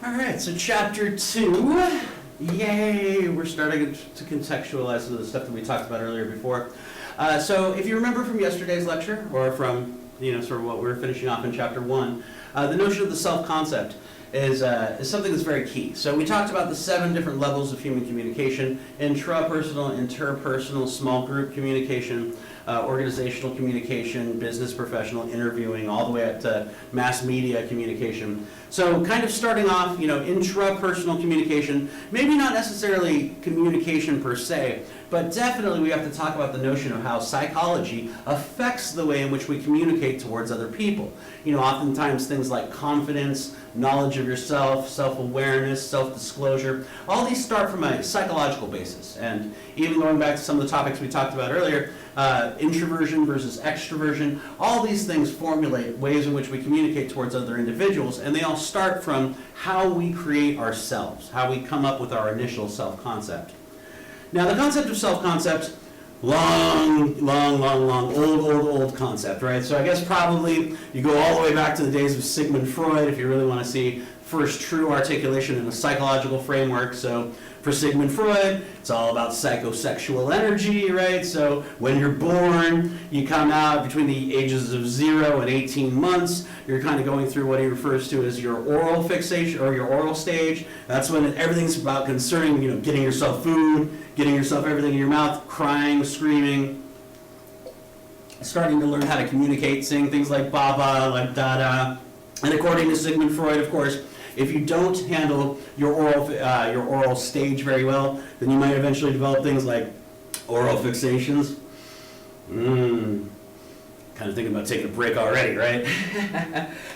All right, so chapter 2, yay, we're starting to contextualize some of the stuff that we talked about earlier before. So if you remember from yesterday's lecture, or from, sort of what we were finishing off in chapter 1, the notion of the self-concept is something that's very key. So we talked about the 7 different levels of human communication: intrapersonal, interpersonal, small group communication, organizational communication, business professional, interviewing, all the way up to mass media communication. So kind of starting off, intrapersonal communication, maybe not necessarily communication per se, but definitely we have to talk about the notion of how psychology affects the way in which we communicate towards other people. Oftentimes things like confidence, knowledge of yourself, self-awareness, self-disclosure, all these start from a psychological basis. And even going back to some of the topics we talked about earlier, introversion versus extroversion, all these things formulate ways in which we communicate towards other individuals, and they all start from how we create ourselves, how we come up with our initial self-concept. Now, the concept of self-concept, long, old concept, right? So I guess probably you go all the way back to the days of Sigmund Freud if you really want to see first true articulation in a psychological framework. So for Sigmund Freud, it's all about psychosexual energy, right? So when you're born, you come out between the ages of 0 and 18 months. You're kind of going through what he refers to as your oral fixation, or your oral stage. That's when everything's about concerning, getting yourself food, getting yourself everything in your mouth, crying, screaming, starting to learn how to communicate, saying things like baba, like dada. And according to Sigmund Freud, of course, if you don't handle your oral stage very well, then you might eventually develop things like oral fixations. Kind of thinking about taking a break already, right?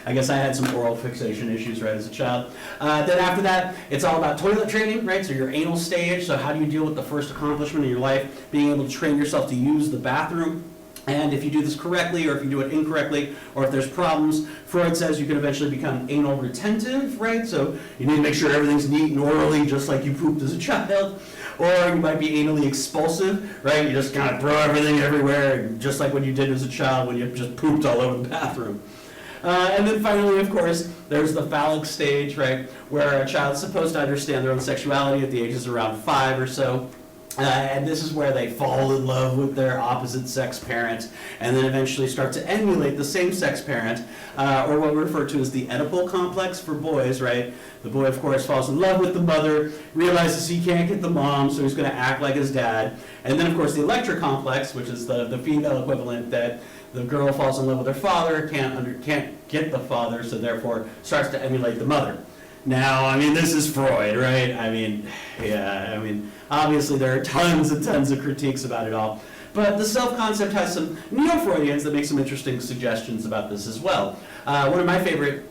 I guess I had some oral fixation issues right as a child. Then after that, it's all about toilet training, right? So your anal stage, so how do you deal with the first accomplishment in your life, being able to train yourself to use the bathroom. And if you do this correctly, or if you do it incorrectly, or if there's problems, Freud says you can eventually become anal retentive, right? So you need to make sure everything's neat and orderly, just like you pooped as a child. Or you might be anally expulsive, right? You just kind of throw everything everywhere, just like what you did as a child when you just pooped all over the bathroom. And then finally, of course, there's the phallic stage, right? Where a child's supposed to understand their own sexuality at the ages around 5 or so. And this is where they fall in love with their opposite sex parent, and then eventually start to emulate the same sex parent, or what we refer to as the Oedipal complex for boys, right? The boy, of course, falls in love with the mother, realizes he can't get the mom, so he's going to act like his dad. And then, of course, the Electra complex, which is the female equivalent, that the girl falls in love with her father, can't get the father, so therefore starts to emulate the mother. Now, this is Freud, right? Obviously there are tons and tons of critiques about it all. But the self-concept has some neo-Freudians that make some interesting suggestions about this as well. One of my favorite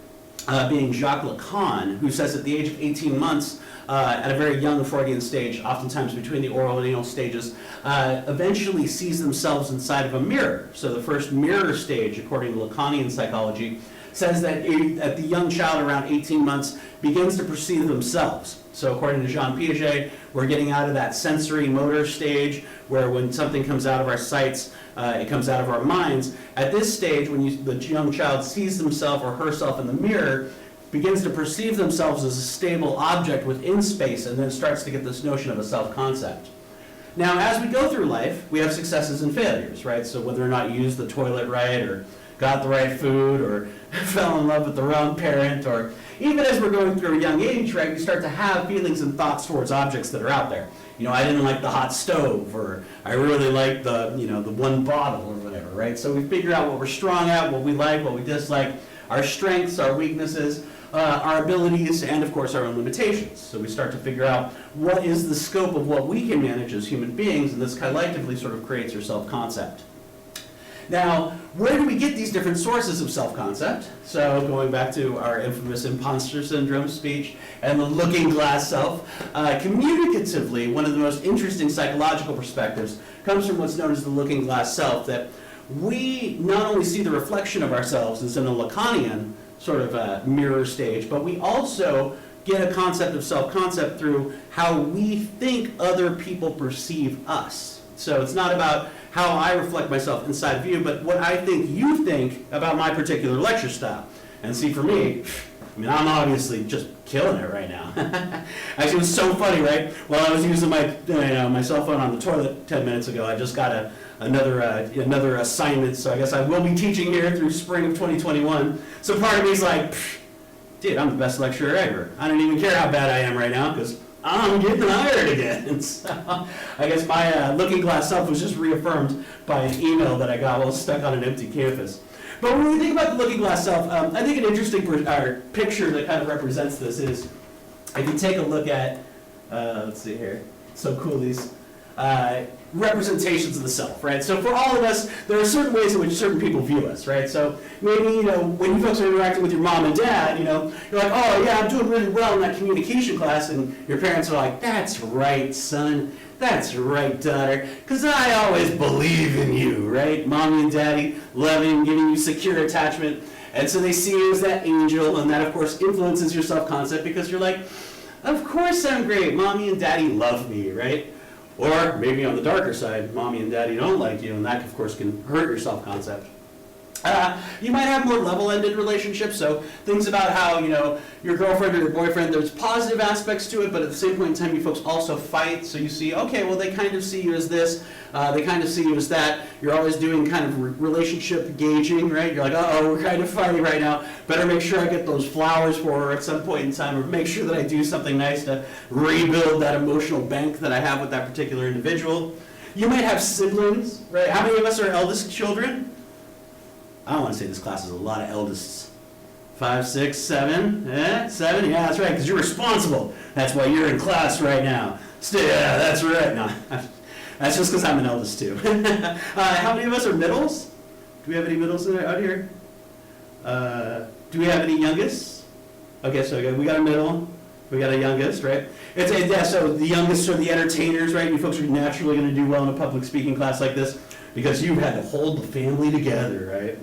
being Jacques Lacan, who says at the age of 18 months, at a very young Freudian stage, oftentimes between the oral and anal stages, eventually sees themselves inside of a mirror. So the first mirror stage, according to Lacanian psychology, says that at the young child around 18 months begins to perceive themselves. So according to Jean Piaget, we're getting out of that sensory motor stage where when something comes out of our sights, it comes out of our minds. At this stage, when the young child sees himself or herself in the mirror, begins to perceive themselves as a stable object within space, and then starts to get this notion of a self-concept. Now, as we go through life, we have successes and failures, right? So whether or not you used the toilet right, or got the right food, or fell in love with the wrong parent, or even as we're going through a young age, right, we start to have feelings and thoughts towards objects that are out there. I didn't like the hot stove, or I really like the one bottle or whatever, right? So we figure out what we're strong at, what we like, what we dislike, our strengths, our weaknesses, our abilities, and of course our own limitations. So we start to figure out what is the scope of what we can manage as human beings, and this collectively sort of creates your self-concept. Now, where do we get these different sources of self-concept? So going back to our infamous imposter syndrome speech and the looking glass self, communicatively, one of the most interesting psychological perspectives comes from what's known as the looking glass self, that we not only see the reflection of ourselves as in a Lacanian sort of mirror stage, but we also get a concept of self-concept through how we think other people perceive us. So it's not about how I reflect myself inside of you, but what I think you think about my particular lecture style. And see, for me, I mean, I'm obviously just killing it right now. Actually, it was so funny, right? While I was using my cell phone on the toilet 10 minutes ago, I just got another assignment. So I guess I will be teaching here through spring of 2021. So part of me is like, dude, I'm the best lecturer ever. I don't even care how bad I am right now because I'm getting hired again. So I guess my looking glass self was just reaffirmed by an email that I got while stuck on an empty campus. But when we think about the looking glass self, I think an interesting picture that kind of represents this is, if you take a look at, let's see here, so cool, these representations of the self, right? So for all of us, there are certain ways in which certain people view us, right? So maybe, when you folks are interacting with your mom and dad, you're like, oh yeah, I'm doing really well in that communication class, and your parents are like, that's right, son. That's right, daughter, because I always believe in you, right? Mommy and daddy loving, giving you secure attachment. And so they see you as that angel, and that, of course, influences your self-concept because you're like, of course I'm great. Mommy and daddy love me, right? Or maybe on the darker side, mommy and daddy don't like you, and that, of course, can hurt your self-concept. You might have more level-ended relationships, so things about how, your girlfriend or your boyfriend, there's positive aspects to it, but at the same point in time, you folks also fight, so you see, okay, well, they kind of see you as this, they kind of see you as that, you're always doing kind of relationship gauging, right? You're like, uh-oh, we're kind of fighting right now, better make sure I get those flowers for her at some point in time, or make sure that I do something nice to rebuild that emotional bank that I have with that particular individual. You might have siblings, right? How many of us are eldest children? I don't want to say this class is a lot of eldest. 5, 6, 7, 7? Yeah, that's right, because you're responsible. That's why you're in class right now. Yeah, that's right. No, that's just because I'm an eldest too. How many of us are middles? Do we have any middles out here? Do we have any youngest? Okay, so we got a middle. We got a youngest, right? So the youngest are the entertainers, right? You folks are naturally going to do well in a public speaking class like this, because you've had to hold the family together, right?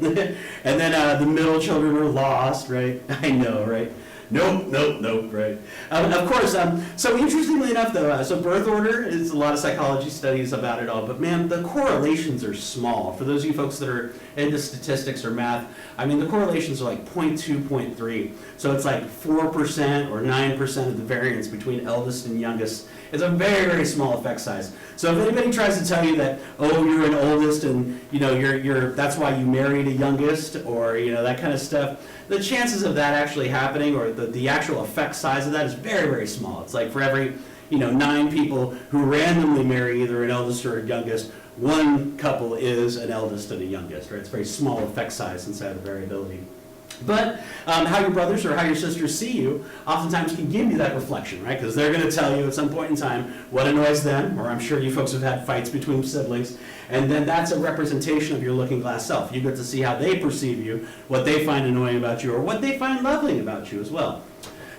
And then the middle children are lost, right? I know, right? Nope, right? Of course, so interestingly enough though, so birth order is a lot of psychology studies about it all, but man, the correlations are small. For those of you folks that are into statistics or math, I mean, the correlations are like 0.2, 0.3. So it's like 4% or 9% of the variance between eldest and youngest. It's a very, very small effect size. So if anybody tries to tell you that, oh, you're an oldest and that's why you married a youngest, or that kind of stuff, the chances of that actually happening, or the actual effect size of that, is very, very small. It's like for every 9 people who randomly marry either an eldest or a youngest, one couple is an eldest and a youngest, right? It's a very small effect size inside the variability. But how your brothers or how your sisters see you oftentimes can give you that reflection, right? Because they're going to tell you at some point in time what annoys them, or I'm sure you folks have had fights between siblings, and then that's a representation of your looking glass self. You get to see how they perceive you, what they find annoying about you, or what they find lovely about you as well.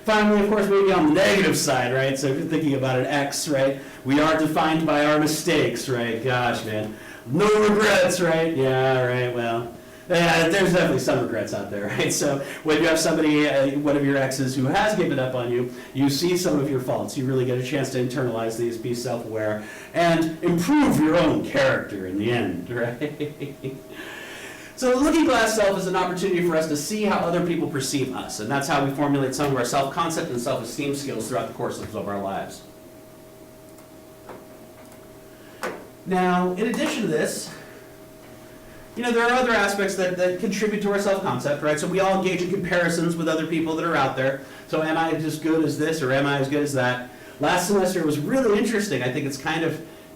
Finally, of course, maybe on the negative side, right? So if you're thinking about an X, right? We are defined by our mistakes, right? Gosh, man. No regrets, right? Yeah, right, well. Yeah, there's definitely some regrets out there, right? So when you have somebody, one of your exes who has given up on you, you see some of your faults. You really get a chance to internalize these, be self-aware, and improve your own character in the end, right? So the looking glass self is an opportunity for us to see how other people perceive us, and that's how we formulate some of our self-concept and self-esteem skills throughout the course of our lives. Now, in addition to this, there are other aspects that contribute to our self-concept, right? So we all engage in comparisons with other people that are out there. So am I as good as this, or am I as good as that? Last semester was really interesting. I think it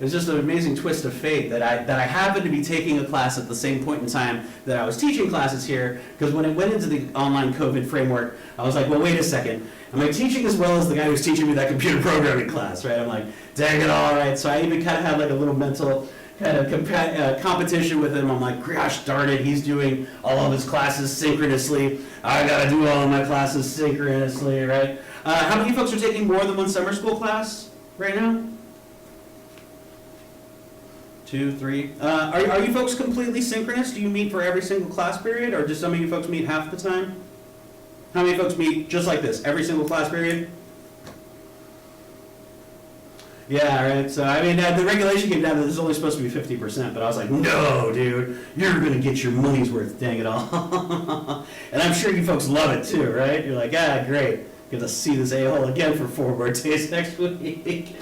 was just an amazing twist of fate that I happened to be taking a class at the same point in time that I was teaching classes here, because when it went into the online COVID framework, I was like, well, wait a second. Am I teaching as well as the guy who's teaching me that computer programming class, right? I'm like, dang it all, right? So I even kind of had like a little mental kind of competition with him. I'm like, gosh darn it, he's doing all of his classes synchronously. I gotta do all of my classes synchronously, right? How many folks are taking more than one summer school class right now? 2, 3. Are you folks completely synchronous? Do you meet for every single class period, or do some of you folks meet half the time? How many folks meet just like this, every single class period? Yeah, right. So, I mean, the regulation came down that it's only supposed to be 50%, but I was like, no, dude, you're going to get your money's worth, dang it all. And I'm sure you folks love it too, right? You're like, great. Get to see this a-hole again for 4 more days next week.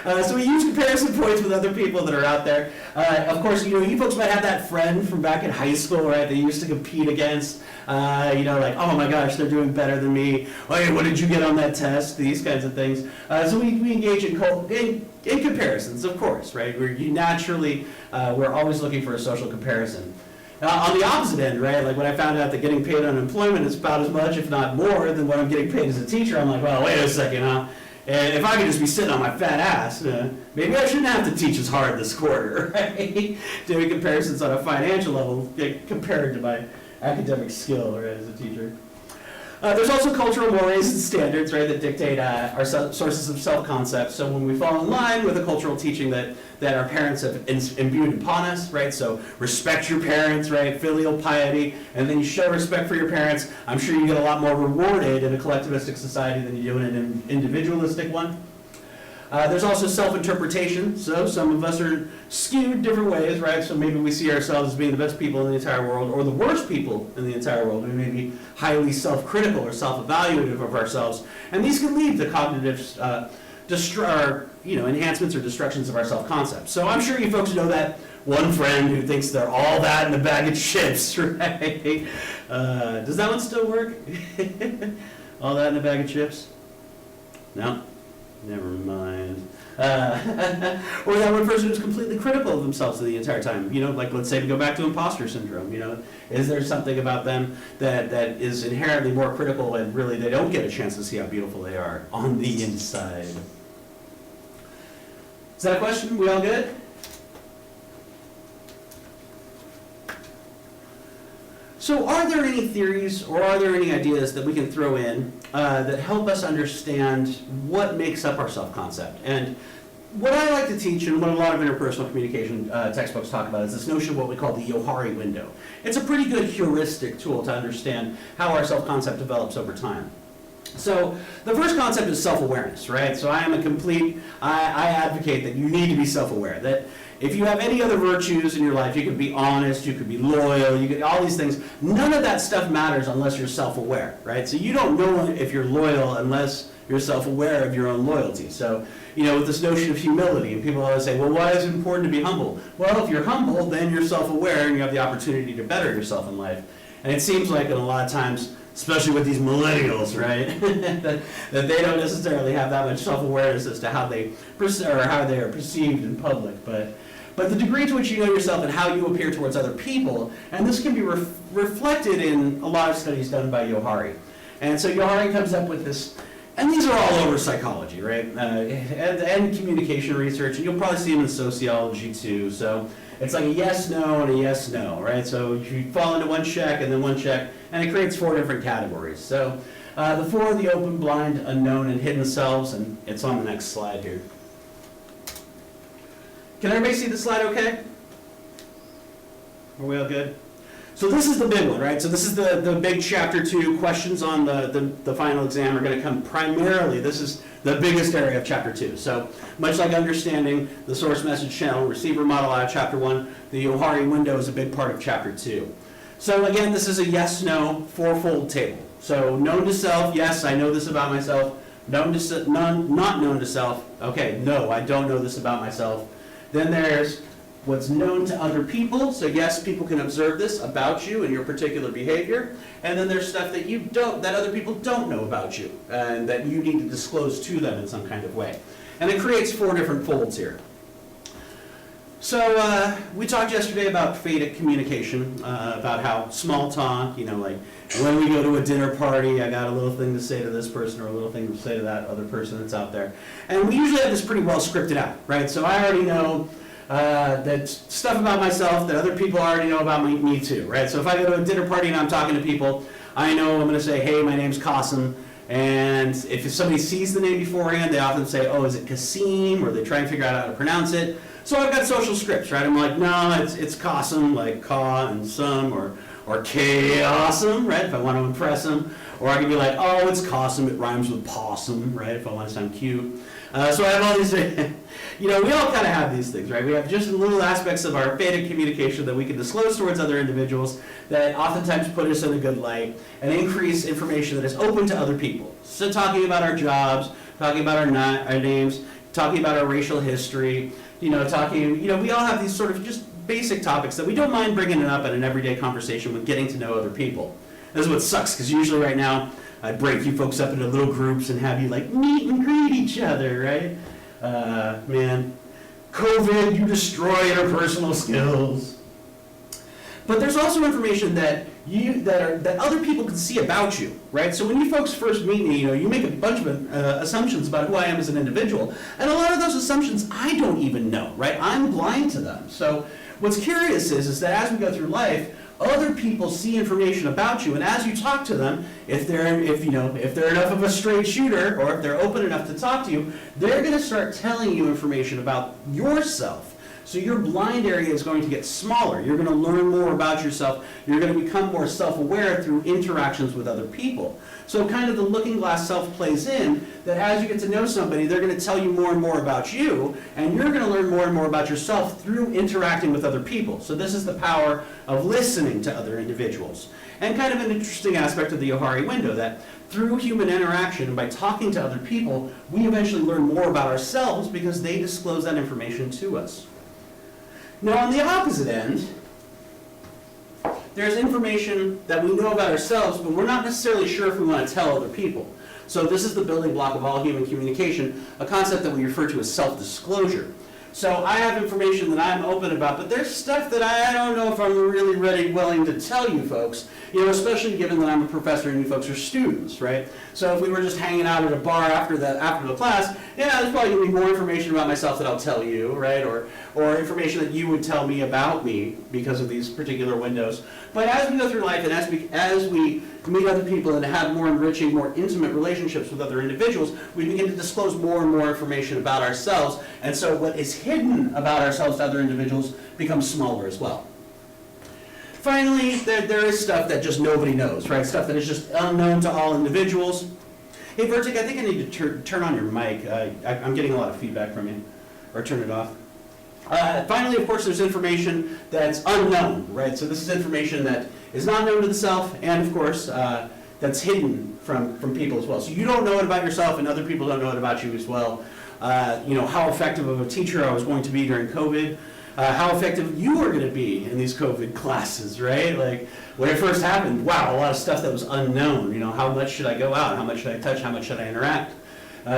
So we use comparison points with other people that are out there. Of course, you folks might have that friend from back in high school, right, that you used to compete against. Like, oh my gosh, they're doing better than me. Oh, hey, what did you get on that test? These kinds of things. So we engage in comparisons, of course, right? We're always looking for a social comparison. On the opposite end, right, like when I found out that getting paid unemployment is about as much, if not more, than what I'm getting paid as a teacher, I'm like, well, wait a second, huh? And if I could just be sitting on my fat ass, maybe I shouldn't have to teach as hard this quarter, right? Doing comparisons on a financial level compared to my academic skill, right, as a teacher. There's also cultural mores and standards, right, that dictate our sources of self-concept. So when we fall in line with a cultural teaching that our parents have imbued upon us, right, so respect your parents, right, filial piety, and then you show respect for your parents, I'm sure you get a lot more rewarded in a collectivistic society than you do in an individualistic one. There's also self-interpretation, so some of us are skewed different ways, right? So maybe we see ourselves as being the best people in the entire world, or the worst people in the entire world. We may be highly self-critical or self-evaluative of ourselves, and these can lead to cognitive enhancements or destructions of our self-concept. So I'm sure you folks know that one friend who thinks they're all that in a bag of chips, right? Does that one still work? All that in a bag of chips? No? Never mind. Or that one person who's completely critical of themselves the entire time. Like let's say to go back to imposter syndrome. Is there something about them that is inherently more critical and really they don't get a chance to see how beautiful they are on the inside? Is that a question? We all good? So are there any theories or are there any ideas that we can throw in that help us understand what makes up our self-concept? And what I like to teach and what a lot of interpersonal communication textbooks talk about is this notion of what we call the Johari window. It's a pretty good heuristic tool to understand how our self-concept develops over time. So the first concept is self-awareness, right? So I advocate that you need to be self-aware, that if you have any other virtues in your life, you can be honest, you could be loyal, you could all these things. None of that stuff matters unless you're self-aware, right? So you don't know if you're loyal unless you're self-aware of your own loyalty. So, with this notion of humility, and people always say, well, why is it important to be humble? Well, if you're humble, then you're self-aware and you have the opportunity to better yourself in life. And it seems like in a lot of times, especially with these millennials, right, that they don't necessarily have that much self-awareness as to how they are perceived in public. But the degree to which you know yourself and how you appear towards other people, and this can be reflected in a lot of studies done by Johari. And so Johari comes up with this, and these are all over psychology, right, and communication research, and you'll probably see them in sociology too. So it's like a yes-no and a yes-no, right? So you fall into one check and then one check, and it creates 4 different categories. So the 4 are the open, blind, unknown, and hidden selves, and it's on the next slide here. Can everybody see the slide okay? Are we all good? So this is the big one, right? So this is the big chapter 2. Questions on the final exam are going to come primarily. This is the biggest area of chapter 2. So much like understanding the source message channel receiver model out of chapter 1, the Johari window is a big part of chapter 2. So again, this is a yes-no 4-fold table. So known to self, yes, I know this about myself. Not known to self, okay, no, I don't know this about myself. Then there's what's known to other people. So yes, people can observe this about you and your particular behavior. And then there's stuff that other people don't know about you and that you need to disclose to them in some kind of way. And it creates 4 different folds here. So we talked yesterday about phatic communication, about how small talk, like when we go to a dinner party, I got a little thing to say to this person or a little thing to say to that other person that's out there. And we usually have this pretty well scripted out, right? So I already know that stuff about myself that other people already know about me too, right? So if I go to a dinner party and I'm talking to people, I know I'm going to say, hey, my name's Qasim. And if somebody sees the name beforehand, they often say, oh, is it Qasim? Or they try and figure out how to pronounce it. So I've got social scripts, right? I'm like, no, it's Qasim, like Ka and Sum, or K-awesome, right? If I want to impress them. Or I can be like, oh, it's Cossum, it rhymes with possum, right, if I want to sound cute. So I have all these, we all kind of have these things, right? We have just little aspects of our basic communication that we can disclose towards other individuals that oftentimes put us in a good light and increase information that is open to other people. So talking about our jobs, talking about our names, talking about our racial history, we all have these sort of just basic topics that we don't mind bringing it up in an everyday conversation with getting to know other people. This is what sucks, because usually right now, I break you folks up into little groups and have you like meet and greet each other, right? Man, COVID, you destroy interpersonal skills. But there's also information that other people can see about you, right? So when you folks first meet me, you make a bunch of assumptions about who I am as an individual, and a lot of those assumptions I don't even know, right? I'm blind to them. So what's curious is that as we go through life, other people see information about you, and as you talk to them, if they're enough of a straight shooter, or if they're open enough to talk to you, they're going to start telling you information about yourself. So your blind area is going to get smaller. You're going to learn more about yourself. You're going to become more self-aware through interactions with other people. So kind of the looking glass self plays in that as you get to know somebody, they're going to tell you more and more about you, and you're going to learn more and more about yourself through interacting with other people. So this is the power of listening to other individuals. And kind of an interesting aspect of the Johari window, that through human interaction, by talking to other people, we eventually learn more about ourselves because they disclose that information to us. Now, on the opposite end, there's information that we know about ourselves, but we're not necessarily sure if we want to tell other people. So this is the building block of all human communication, a concept that we refer to as self-disclosure. So I have information that I'm open about, but there's stuff that I don't know if I'm really willing to tell you folks, especially given that I'm a professor and you folks are students, right? So if we were just hanging out at a bar after the class, there's probably going to be more information about myself that I'll tell you, right? Or information that you would tell me about me because of these particular windows. But as we go through life and as we meet other people and have more enriching, more intimate relationships with other individuals, we begin to disclose more and more information about ourselves. And so what is hidden about ourselves to other individuals becomes smaller as well. Finally, there is stuff that just nobody knows, right? Stuff that is just unknown to all individuals. Hey, Vertic, I think I need to turn on your mic. I'm getting a lot of feedback from you. Or turn it off. Finally, of course, there's information that's unknown, right? So this is information that is not known to the self, and of course, that's hidden from people as well. So you don't know it about yourself, and other people don't know it about you as well. How effective of a teacher I was going to be during COVID, how effective you are going to be in these COVID classes, right? Like, when it first happened, wow, a lot of stuff that was unknown. How much should I go out? How much should I touch? How much should I interact?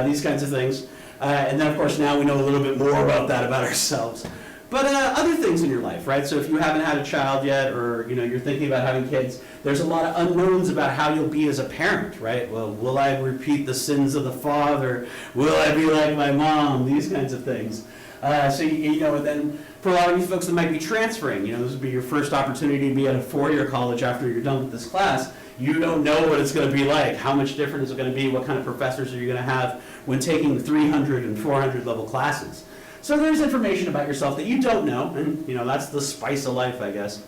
These kinds of things. And then, of course, now we know a little bit more about ourselves. But other things in your life, right? So if you haven't had a child yet, or you're thinking about having kids, there's a lot of unknowns about how you'll be as a parent, right? Well, will I repeat the sins of the father? Will I be like my mom? These kinds of things. And then for a lot of you folks that might be transferring, this would be your first opportunity to be at a four-year college after you're done with this class. You don't know what it's going to be like. How much different is it going to be? What kind of professors are you going to have when taking 300 and 400 level classes? So there's information about yourself that you don't know, and that's the spice of life, I guess.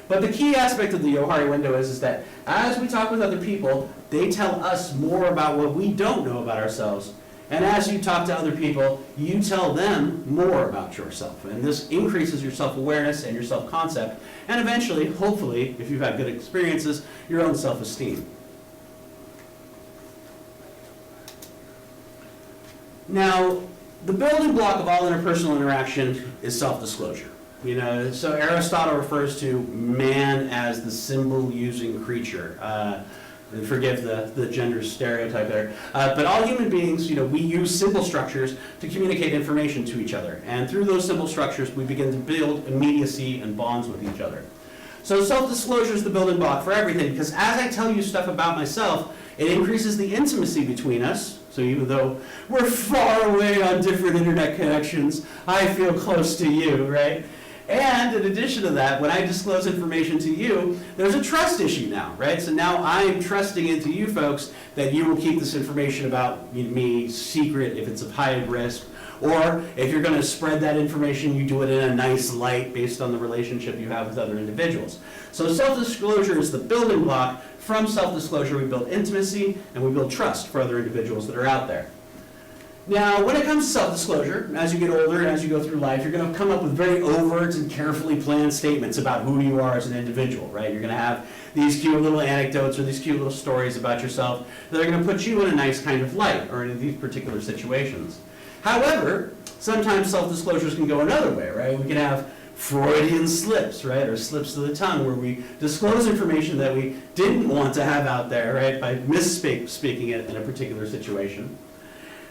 But the key aspect of the Johari window is that as we talk with other people, they tell us more about what we don't know about ourselves. And as you talk to other people, you tell them more about yourself. And this increases your self-awareness and your self-concept, and eventually, hopefully, if you've had good experiences, your own self-esteem. Now, the building block of all interpersonal interaction is self-disclosure. So Aristotle refers to man as the symbol-using creature. And forgive the gender stereotype there. But all human beings, we use symbol structures to communicate information to each other. And through those symbol structures, we begin to build immediacy and bonds with each other. So self-disclosure is the building block for everything, because as I tell you stuff about myself, it increases the intimacy between us. So even though we're far away on different internet connections, I feel close to you, right? And in addition to that, when I disclose information to you, there's a trust issue now, right? So now I'm trusting into you folks that you will keep this information about me secret if it's of high risk, or if you're going to spread that information, you do it in a nice light based on the relationship you have with other individuals. So self-disclosure is the building block. From self-disclosure, we build intimacy and we build trust for other individuals that are out there. Now, when it comes to self-disclosure, as you get older and as you go through life, you're going to come up with very overt and carefully planned statements about who you are as an individual, right? You're going to have these cute little anecdotes or these cute little stories about yourself that are going to put you in a nice kind of light, or in these particular situations. However, sometimes self-disclosures can go another way, right? We can have Freudian slips, right, or slips of the tongue, where we disclose information that we didn't want to have out there, right, by misspeaking it in a particular situation.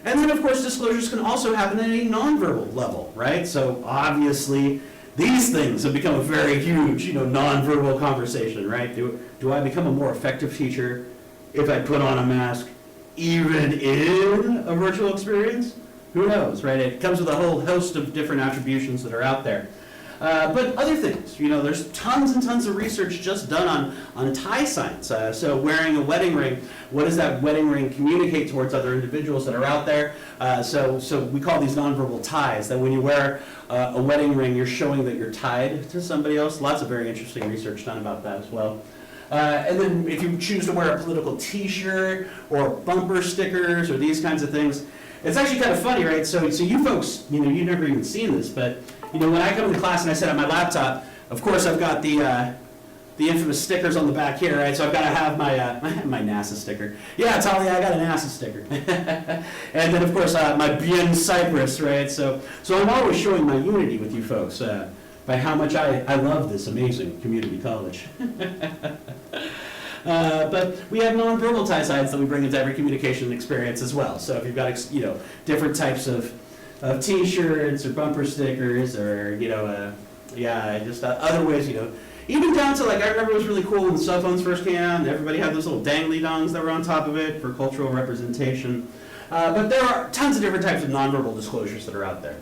And then, of course, disclosures can also happen at a nonverbal level, right? So obviously, these things have become a very huge, nonverbal conversation, right? Do I become a more effective teacher if I put on a mask, even in a virtual experience? Who knows, right? It comes with a whole host of different attributions that are out there. But other things, there's tons and tons of research just done on tie signs. So wearing a wedding ring, what does that wedding ring communicate towards other individuals that are out there? So we call these nonverbal ties, that when you wear a wedding ring, you're showing that you're tied to somebody else. Lots of very interesting research done about that as well. And then if you choose to wear a political t-shirt or bumper stickers or these kinds of things, it's actually kind of funny, right? So you folks, you've never even seen this, but when I come to class and I set up my laptop, of course I've got the infamous stickers on the back here, right? So I've got to have my NASA sticker. Yeah, Talia, I got a NASA sticker. And then of course my Bien Cypress, right? So I'm always showing my unity with you folks by how much I love this amazing community college. But we have nonverbal tie signs that we bring into every communication experience as well. So if you've got different types of t-shirts or bumper stickers or just other ways, even down to, like, I remember it was really cool when cell phones first came out and everybody had those little dangly dongs that were on top of it for cultural representation. But there are tons of different types of nonverbal disclosures that are out there.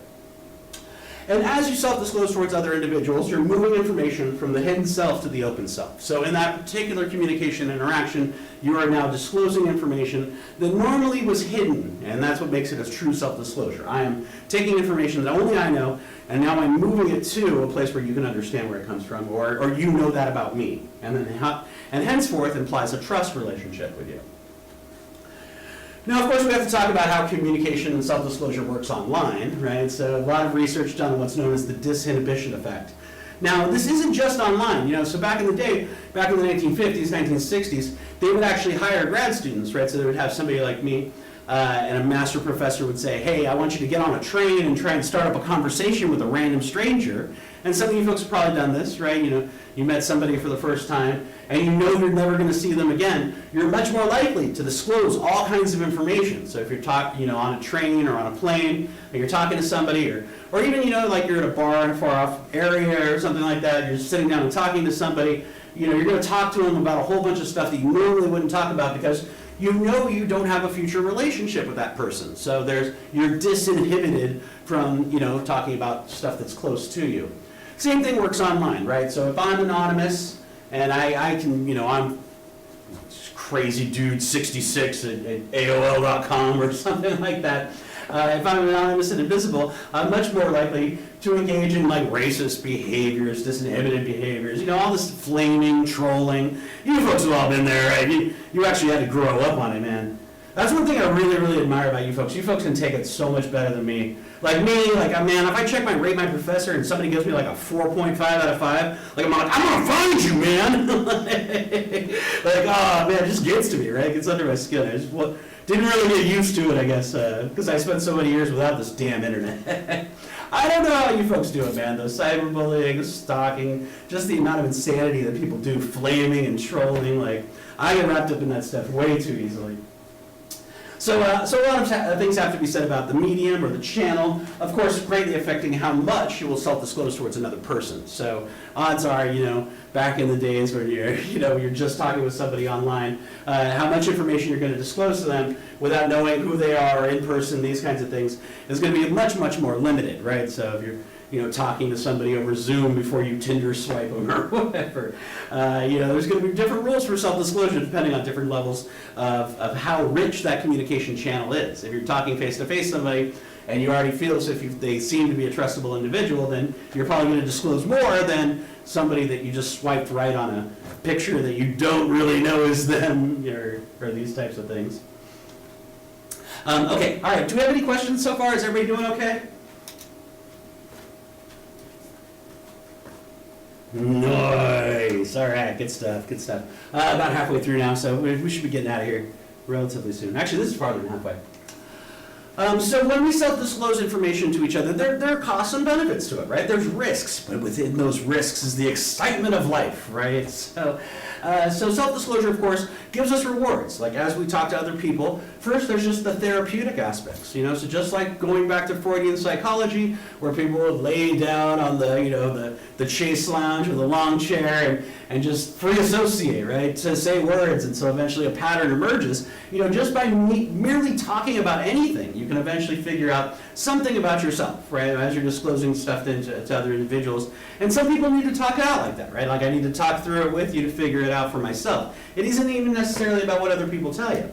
And as you self-disclose towards other individuals, you're moving information from the hidden self to the open self. So in that particular communication interaction, you are now disclosing information that normally was hidden, and that's what makes it a true self-disclosure. I am taking information that only I know, and now I'm moving it to a place where you can understand where it comes from, or you know that about me. And henceforth implies a trust relationship with you. Now, of course, we have to talk about how communication and self-disclosure works online, right? So a lot of research done on what's known as the disinhibition effect. Now, this isn't just online, so back in the day, back in the 1950s, 1960s, they would actually hire grad students, right? So they would have somebody like me, and a master professor would say, hey, I want you to get on a train and try and start up a conversation with a random stranger. And some of you folks have probably done this, right? You met somebody for the first time, and you're never going to see them again. You're much more likely to disclose all kinds of information. So if you're talking, on a train or on a plane, and you're talking to somebody, or even, like you're at a bar in a far-off area or something like that, you're sitting down and talking to somebody, you're going to talk to them about a whole bunch of stuff that you normally wouldn't talk about because you don't have a future relationship with that person. So you're disinhibited from, talking about stuff that's close to you. Same thing works online, right? So if I'm anonymous and I can, I'm crazy dude 66 at AOL.com or something like that. If I'm anonymous and invisible, I'm much more likely to engage in like racist behaviors, disinhibited behaviors, all this flaming, trolling. You folks have all been there, right? You actually had to grow up on it, man. That's one thing I really, really admire about you folks. You folks can take it so much better than me. Man, if I check rate my professor and somebody gives me like a 4.5 out of 5, I'm gonna find you, man. Oh man, it just gets to me, right? It gets under my skin. I just didn't really get used to it, I guess, because I spent so many years without this damn internet. I don't know how you folks do it, man. The cyberbullying, stalking, just the amount of insanity that people do, flaming and trolling. I get wrapped up in that stuff way too easily. So a lot of things have to be said about the medium or the channel, of course, greatly affecting how much you will self-disclose towards another person. So odds are, back in the days where you're just talking with somebody online, how much information you're going to disclose to them without knowing who they are or in person, these kinds of things, is going to be much, much more limited, right? So talking to somebody over Zoom before you Tinder swipe them or whatever. There's going to be different rules for self-disclosure depending on different levels of how rich that communication channel is. If you're talking face-to-face to somebody and you already feel as if they seem to be a trustable individual, then you're probably going to disclose more than somebody that you just swiped right on a picture that you don't really know is them, or these types of things. Okay, all right. Do we have any questions so far? Is everybody doing okay? Nice. All right, good stuff, good stuff. About halfway through now, so we should be getting out of here relatively soon. Actually, this is farther than halfway. So when we self-disclose information to each other, there are costs and benefits to it, right? There's risks, but within those risks is the excitement of life, right? So self-disclosure, of course, gives us rewards. Like as we talk to other people, first there's just the therapeutic aspects, so just like going back to Freudian psychology, where people would lay down on the chaise lounge or the long chair and just free associate, right? To say words, and so eventually a pattern emerges. Just by merely talking about anything, you can eventually figure out something about yourself, right? As you're disclosing stuff to other individuals. And some people need to talk it out like that, right? Like I need to talk through it with you to figure it out for myself. It isn't even necessarily about what other people tell you.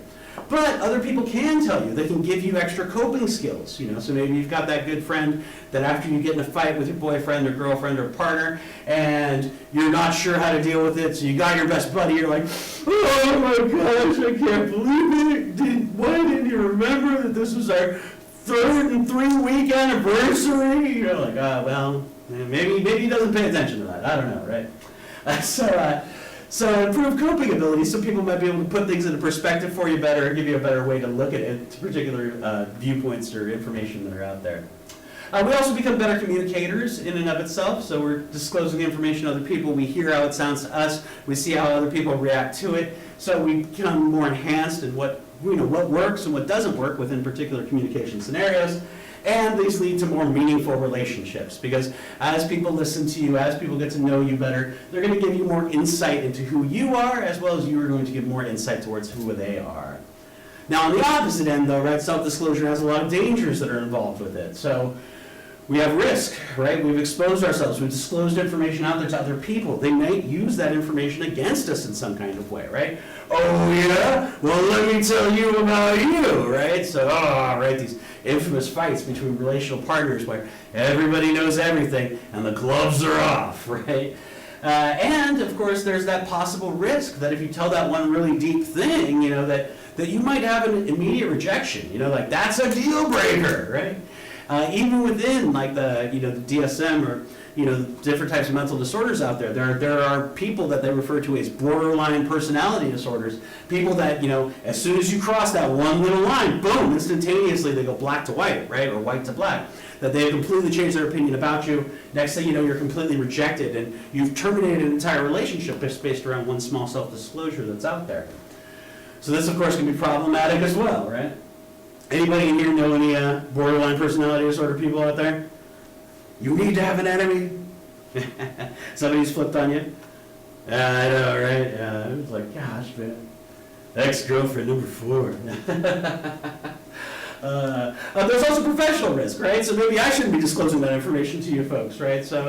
But other people can tell you. They can give you extra coping skills, So maybe you've got that good friend that after you get in a fight with your boyfriend or girlfriend or partner and you're not sure how to deal with it, so you got your best buddy, you're like, oh my gosh, I can't believe it. Why didn't you remember that this was our 3rd and 3-week anniversary? You're like, well, maybe he doesn't pay attention to that. I don't know, right? So improved coping abilities, some people might be able to put things into perspective for you better, give you a better way to look at it, to particular viewpoints or information that are out there. We also become better communicators in and of itself, so we're disclosing information to other people, we hear how it sounds to us, we see how other people react to it, so we become more enhanced in what works and what doesn't work within particular communication scenarios. And these lead to more meaningful relationships because as people listen to you, as people get to know you better, they're going to give you more insight into who you are, as well as you are going to give more insight towards who they are. Now, on the opposite end, though, right, self-disclosure has a lot of dangers that are involved with it. So we have risk, right? We've exposed ourselves. We've disclosed information out there to other people. They might use that information against us in some kind of way, right? Oh, yeah? Well, let me tell you about you, right? So, right, these infamous fights between relational partners where everybody knows everything and the gloves are off, right? And, of course, there's that possible risk that if you tell that one really deep thing, that you might have an immediate rejection. Like, that's a deal breaker, right? Even within like the DSM or different types of mental disorders out there, there are people that they refer to as borderline personality disorders. People that as soon as you cross that one little line, boom, instantaneously they go black to white, right, or white to black. That they have completely changed their opinion about you. Next thing you know, you're completely rejected, and you've terminated an entire relationship just based around one small self-disclosure that's out there. So this, of course, can be problematic as well, right? Anybody in here know any borderline personality disorder people out there? You need to have an enemy. Somebody's flipped on you. I know, right? It was like, gosh, man. Ex-girlfriend number 4. There's also professional risk, right? So maybe I shouldn't be disclosing that information to you folks, right? So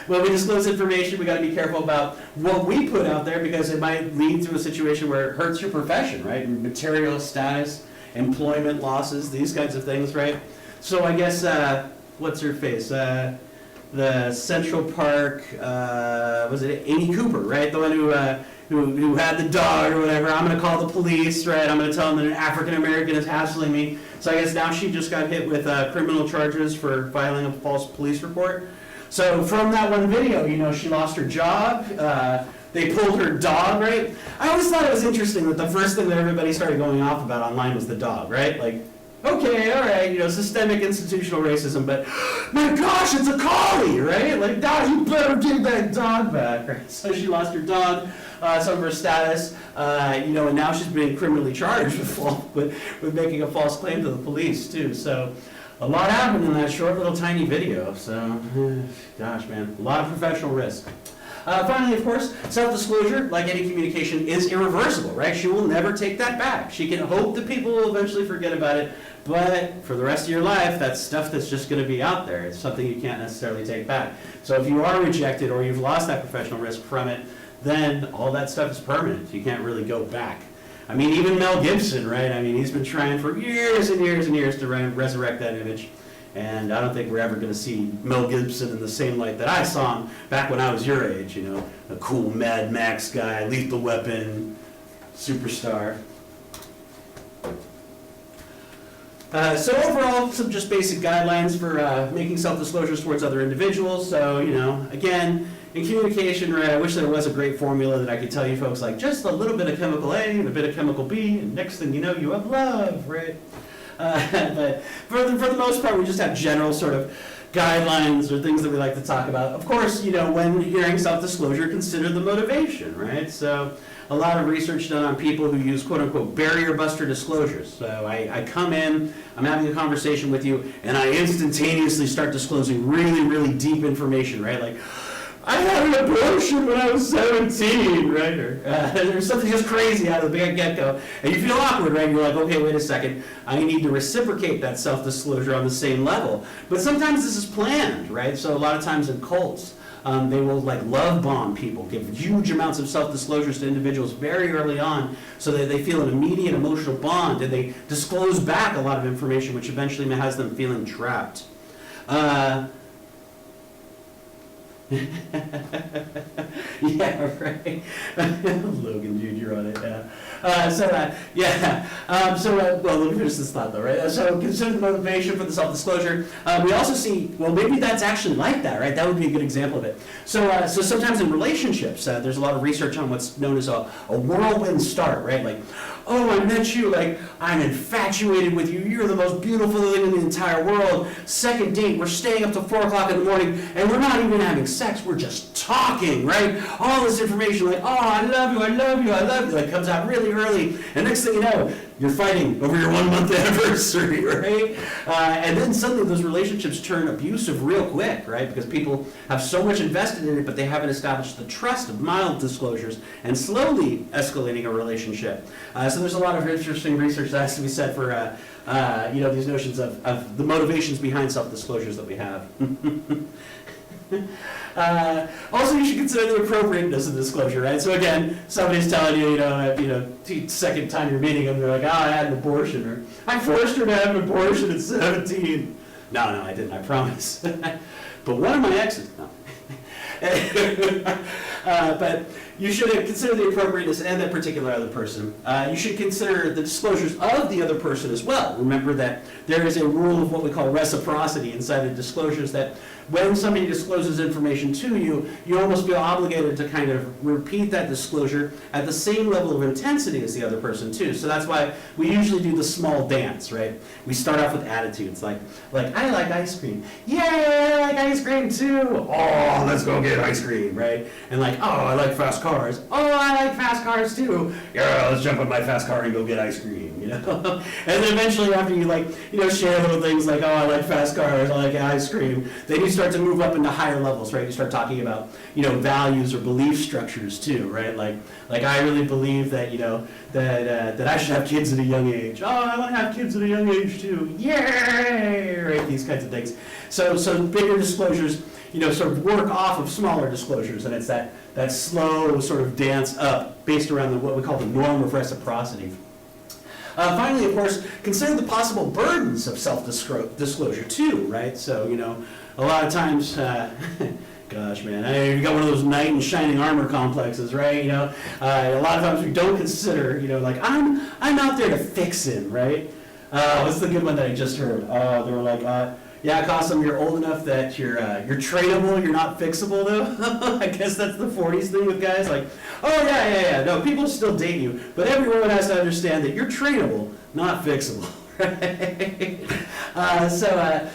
when we disclose information, we got to be careful about what we put out there because it might lead to a situation where it hurts your profession, right? Material status, employment losses, these kinds of things, right? So I guess, what's her face? The Central Park, was it Amy Cooper, right? The one who had the dog or whatever. I'm going to call the police, right? I'm going to tell them that an African American is hassling me. So I guess now she just got hit with criminal charges for filing a false police report. So from that one video, she lost her job. They pulled her dog, right? I always thought it was interesting that the first thing that everybody started going off about online was the dog, right? Like, okay, all right, systemic institutional racism, but my gosh, it's a collie, right? Like, Dad, you better give that dog back, right? So she lost her dog, some of her status, and now she's being criminally charged with making a false claim to the police, too. So a lot happened in that short little tiny video. So, gosh, man, a lot of professional risk. Finally, of course, self-disclosure, like any communication, is irreversible, right? She will never take that back. She can hope that people will eventually forget about it, But for the rest of your life, that's stuff that's just going to be out there. It's something you can't necessarily take back. So if you are rejected or you've lost that professional risk from it, then all that stuff is permanent. You can't really go back. I mean, even Mel Gibson, right? I mean, he's been trying for years and years and years to resurrect that image. And I don't think we're ever going to see Mel Gibson in the same light that I saw him back when I was your age, you know, a cool Mad Max guy, Lethal Weapon, superstar. So overall, some just basic guidelines for making self-disclosures towards other individuals. So, you know, again, in communication, right, I wish there was a great formula that I could tell you folks, like just a little bit of chemical A and a bit of chemical B, and next thing you know, you have love, right? But for the most part, we just have general sort of guidelines or things that we like to talk about. Of course, you know, when hearing self-disclosure, consider the motivation, right? So a lot of research done on people who use quote-unquote barrier buster disclosures. So I come in, I'm having a conversation with you, and I instantaneously start disclosing really, really deep information, right? Like, I had an abortion when I was 17, right? Or there's something just crazy out of the get-go. And you feel awkward, right? You're like, okay, wait a second. I need to reciprocate that self-disclosure on the same level. But sometimes this is planned, right? So a lot of times in cults, they will like love bomb people, give huge amounts of self-disclosures to individuals very early on so that they feel an immediate emotional bond, and they disclose back a lot of information which eventually has them feeling trapped. Yeah, right. Logan, dude, you're on it. Yeah. Well, let me finish this thought though, right? So consider the motivation for the self-disclosure. We also see, well, maybe that's actually like that, right? That would be a good example of it. So sometimes in relationships, there's a lot of research on what's known as a whirlwind start, right? Like, oh, I met you, like, I'm infatuated with you, you're the most beautiful thing in the entire world. Second date, we're staying up till 4 o'clock in the morning, and we're not even having sex, we're just talking, right? All this information, like, oh, I love you, I love you, I love you, like, comes out really early, and next thing you know, you're fighting over your 1 month anniversary, right? And then suddenly those relationships turn abusive real quick, right? Because people have so much invested in it, but they haven't established the trust of mild disclosures and slowly escalating a relationship. So there's a lot of interesting research that has to be said for these notions of the motivations behind self-disclosures that we have. Also, you should consider the appropriateness of disclosure, right? So again, somebody's telling you, second time you're meeting them, they're like, oh, I had an abortion, or I forced her to have an abortion at 17. No, I didn't, I promise. But one of my exes, no. But you should consider the appropriateness and that particular other person. You should consider the disclosures of the other person as well. Remember that there is a rule of what we call reciprocity inside the disclosures, that when somebody discloses information to you, you almost feel obligated to kind of repeat that disclosure at the same level of intensity as the other person too. So that's why we usually do the small dance, right? We start off with attitudes like I like ice cream. Yay, I like ice cream too. Oh, let's go get ice cream, right? And like, oh, I like fast cars. Oh, I like fast cars too. Yeah, let's jump on my fast car and go get ice cream, you know? And then eventually after you share little things like, oh, I like fast cars, I like ice cream, then you start to move up into higher levels, right? You start talking about, values or belief structures too, right? Like I really believe that, that I should have kids at a young age. Oh, I want to have kids at a young age too. Yay! Right? These kinds of things. So bigger disclosures, sort of work off of smaller disclosures, and it's that slow sort of dance up based around what we call the norm of reciprocity. Finally, of course, consider the possible burdens of self-disclosure too, right? So, a lot of times, gosh, man, you got one of those knight in shining armor complexes, right? A lot of times we don't consider, like, I'm out there to fix him, right? What's the good one that I just heard? They were like, yeah, Cossum, you're old enough that you're trainable, you're not fixable, though. I guess that's the 40s thing with guys. Like, oh, yeah. No, people still date you, but every woman has to understand that you're trainable, not fixable. Right?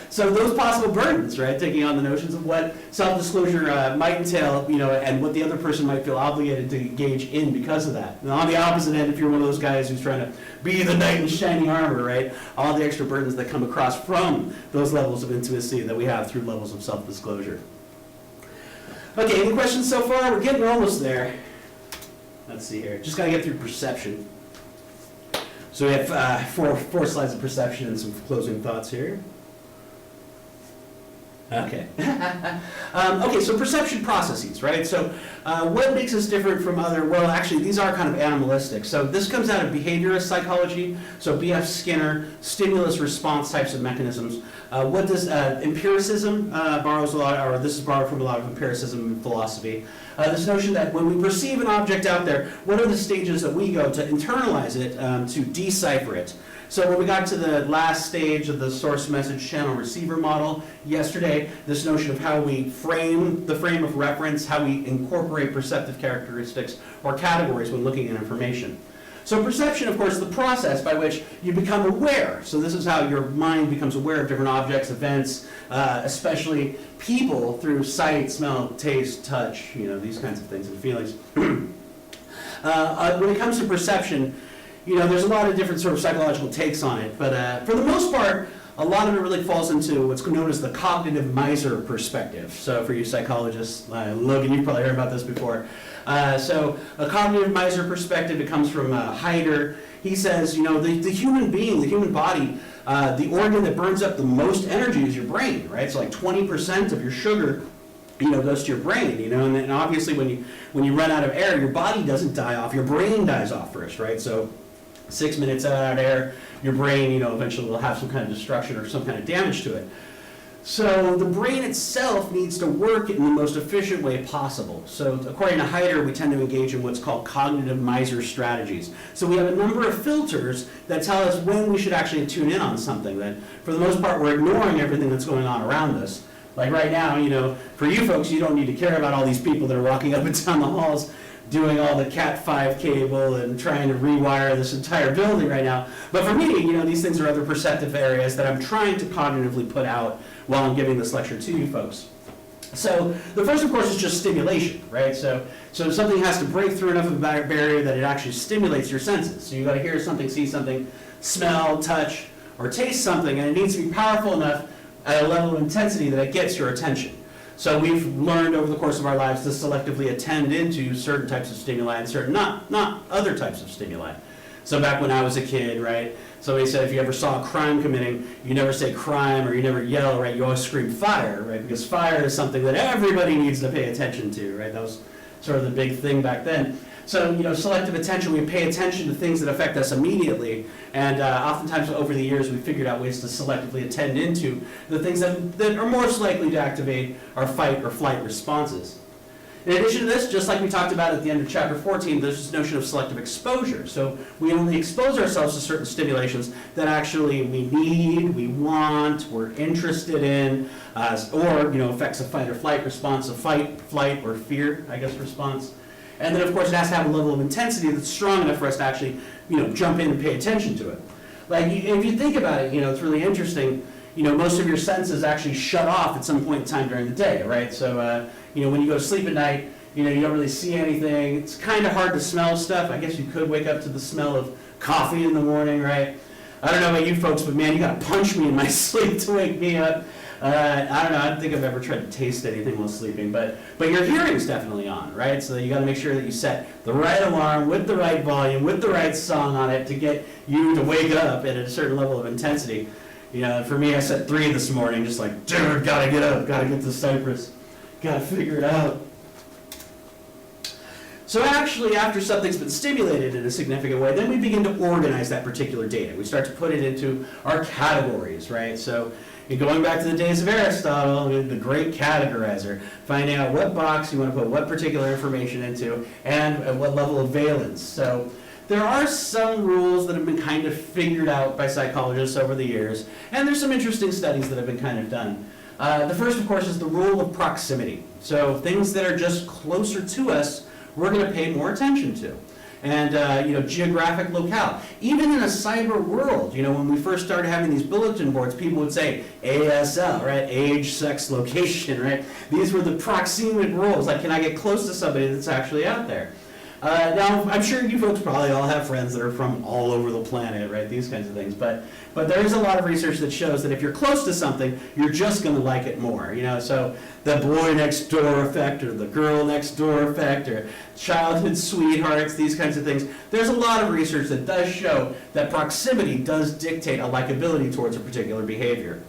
So those possible burdens, right? Taking on the notions of what self-disclosure might entail, and what the other person might feel obligated to engage in because of that. And on the opposite end, if you're one of those guys who's trying to be the knight in shining armor, right? All the extra burdens that come across from those levels of intimacy that we have through levels of self-disclosure. Okay, any questions so far? We're getting almost there. Let's see here. Just got to get through perception. So we have four slides of perception and some closing thoughts here. Okay. Okay, so perception processes, right? So what makes us different from other, well, actually, these are kind of animalistic. So this comes out of behaviorist psychology, so B.F. Skinner, stimulus response types of mechanisms. What does empiricism borrows a lot, or this is borrowed from a lot of empiricism in philosophy. This notion that when we perceive an object out there, what are the stages that we go to internalize it, to decipher it? So when we got to the last stage of the source message channel receiver model yesterday, this notion of how we frame the frame of reference, how we incorporate perceptive characteristics or categories when looking at information. So perception, of course, is the process by which you become aware. So this is how your mind becomes aware of different objects, events, especially people through sight, smell, taste, touch, these kinds of things and feelings. When it comes to perception, there's a lot of different sort of psychological takes on it, but for the most part, a lot of it really falls into what's known as the cognitive miser perspective. So for you psychologists, Logan, you've probably heard about this before. So a cognitive miser perspective, it comes from Heider. He says, the human being, the human body, the organ that burns up the most energy is your brain, right? So like 20% of your sugar goes to your brain, and then obviously when you run out of air, your body doesn't die off, your brain dies off first, right? So 6 minutes out of air, your brain, eventually will have some kind of destruction or some kind of damage to it. So the brain itself needs to work in the most efficient way possible. So according to Heider, we tend to engage in what's called cognitive miser strategies. So we have a number of filters that tell us when we should actually tune in on something, that for the most part we're ignoring everything that's going on around us. Like right now, for you folks, you don't need to care about all these people that are walking up and down the halls doing all the Cat5 cable and trying to rewire this entire building right now. But for me, these things are other perceptive areas that I'm trying to cognitively put out while I'm giving this lecture to you folks. So the first, of course, is just stimulation, right? So something has to break through enough of a barrier that it actually stimulates your senses. So you've got to hear something, see something, smell, touch, or taste something, and it needs to be powerful enough at a level of intensity that it gets your attention. So we've learned over the course of our lives to selectively attend into certain types of stimuli and certain not other types of stimuli. So back when I was a kid, right, somebody said if you ever saw a crime committing, you never say crime or you never yell, right, you always scream fire, right, because fire is something that everybody needs to pay attention to, right, that was sort of the big thing back then. So, selective attention, we pay attention to things that affect us immediately, and oftentimes over the years we've figured out ways to selectively attend into the things that are most likely to activate our fight or flight responses. In addition to this, just like we talked about at the end of chapter 14, there's this notion of selective exposure. So we only expose ourselves to certain stimulations that actually we need, we want, we're interested in, or affects a fight or flight response, a fight, flight, or fear, response. And then, of course, it has to have a level of intensity that's strong enough for us to actually, jump in and pay attention to it. Like, if you think about it, it's really interesting. Most of your senses actually shut off at some point in time during the day, right? So, when you go to sleep at night, you don't really see anything. It's kind of hard to smell stuff. I guess you could wake up to the smell of coffee in the morning, right? I don't know about you folks, but man, you got to punch me in my sleep to wake me up. I don't know, I don't think I've ever tried to taste anything while sleeping, but your hearing's definitely on, right? So you got to make sure that you set the right alarm with the right volume, with the right song on it to get you to wake up at a certain level of intensity. For me, I set 3 this morning, just like, dude, gotta get up, gotta get to Cypress, gotta figure it out. So actually, after something's been stimulated in a significant way, then we begin to organize that particular data. We start to put it into our categories, right? So going back to the days of Aristotle, the great categorizer, finding out what box you want to put what particular information into and at what level of valence. So there are some rules that have been kind of figured out by psychologists over the years, and there's some interesting studies that have been kind of done. The first, of course, is the rule of proximity. So things that are just closer to us, we're going to pay more attention to. And geographic locale. Even in a cyber world, when we first started having these bulletin boards, people would say ASL, right? Age, sex, location, right? These were the proxemic rules. Like, can I get close to somebody that's actually out there? Now, I'm sure you folks probably all have friends that are from all over the planet, right? These kinds of things. But there is a lot of research that shows that if you're close to something, you're just going to like it more. So the boy next door effect, or the girl next door effect, or childhood sweethearts, these kinds of things. There's a lot of research that does show that proximity does dictate a likability towards a particular behavior.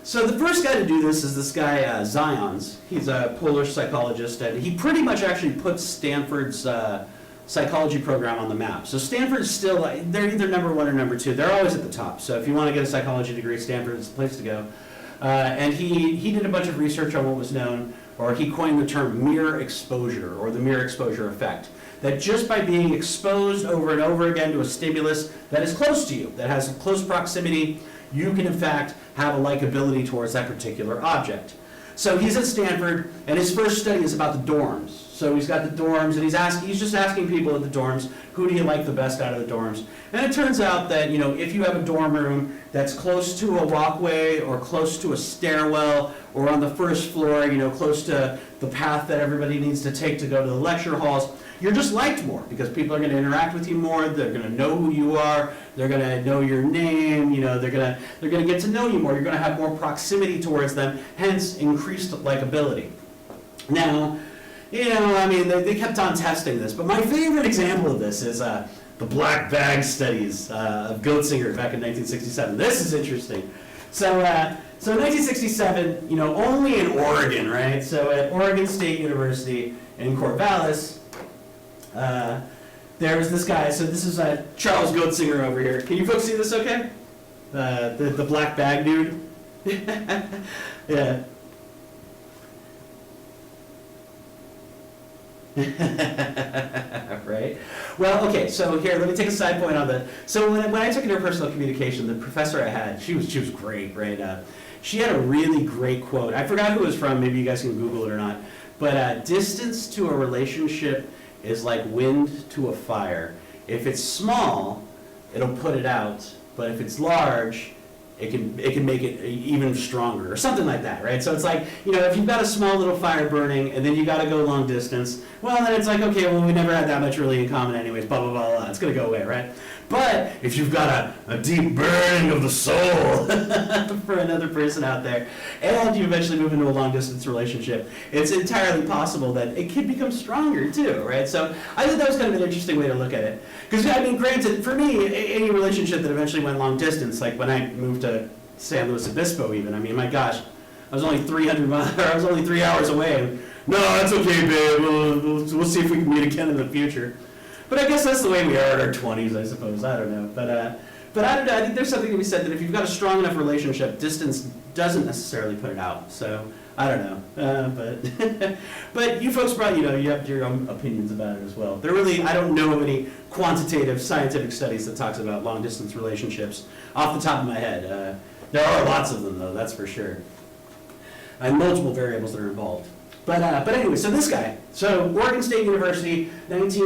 So the first guy to do this is this guy, Zions. He's a Polish psychologist, and he pretty much actually put Stanford's psychology program on the map. So Stanford's still, they're either number one or number two. They're always at the top. So if you want to get a psychology degree, Stanford is the place to go. And he did a bunch of research on what was known, or he coined the term mirror exposure, or the mirror exposure effect. That just by being exposed over and over again to a stimulus that is close to you, that has close proximity, you can in fact have a likability towards that particular object. So he's at Stanford, and his first study is about the dorms. So he's got the dorms, and he's just asking people at the dorms, who do you like the best out of the dorms? And it turns out that, if you have a dorm room that's close to a walkway, or close to a stairwell, or on the first floor, close to the path that everybody needs to take to go to the lecture halls, you're just liked more because people are going to interact with you more. They're going to know who you are. They're going to know your name. They're going to get to know you more. You're going to have more proximity towards them, hence increased likability. Now, they kept on testing this, but my favorite example of this is the black bag studies of Goetzinger back in 1967. This is interesting. So in 1967, only in Oregon, right? So at Oregon State University in Corvallis, there was this guy. So this is Charles Goetzinger over here. Can you folks see this okay? The black bag dude? Yeah. Right? Well, okay, so here, let me take a side point on that. So when I took interpersonal communication, the professor I had, she was great, right? She had a really great quote. I forgot who it was from, maybe you guys can Google it or not. But distance to a relationship is like wind to a fire. If it's small, it'll put it out, but if it's large, it can make it even stronger, or something like that, right? So it's like, if you've got a small little fire burning, and then you got to go long distance, well, then it's like, okay, well, we never had that much really in common anyways, blah, blah, blah, blah. It's going to go away, right? But if you've got a deep burning of the soul for another person out there, and you eventually move into a long-distance relationship, it's entirely possible that it could become stronger too, right? So I think that was kind of an interesting way to look at it. Because, granted, for me, any relationship that eventually went long-distance, like when I moved to San Luis Obispo even, my gosh, I was only 300 miles, or I was only 3 hours away. No, that's okay, babe. We'll see if we can meet again in the future. But I guess that's the way we are in our 20s, I suppose. I don't know. But I don't know. I think there's something to be said that if you've got a strong enough relationship, distance doesn't necessarily put it out. So I don't know. But you folks probably, you have your own opinions about it as well. I don't know of any quantitative scientific studies that talks about long distance relationships off the top of my head. There are lots of them though, that's for sure. And multiple variables that are involved. But anyway, so this guy, Oregon State University, February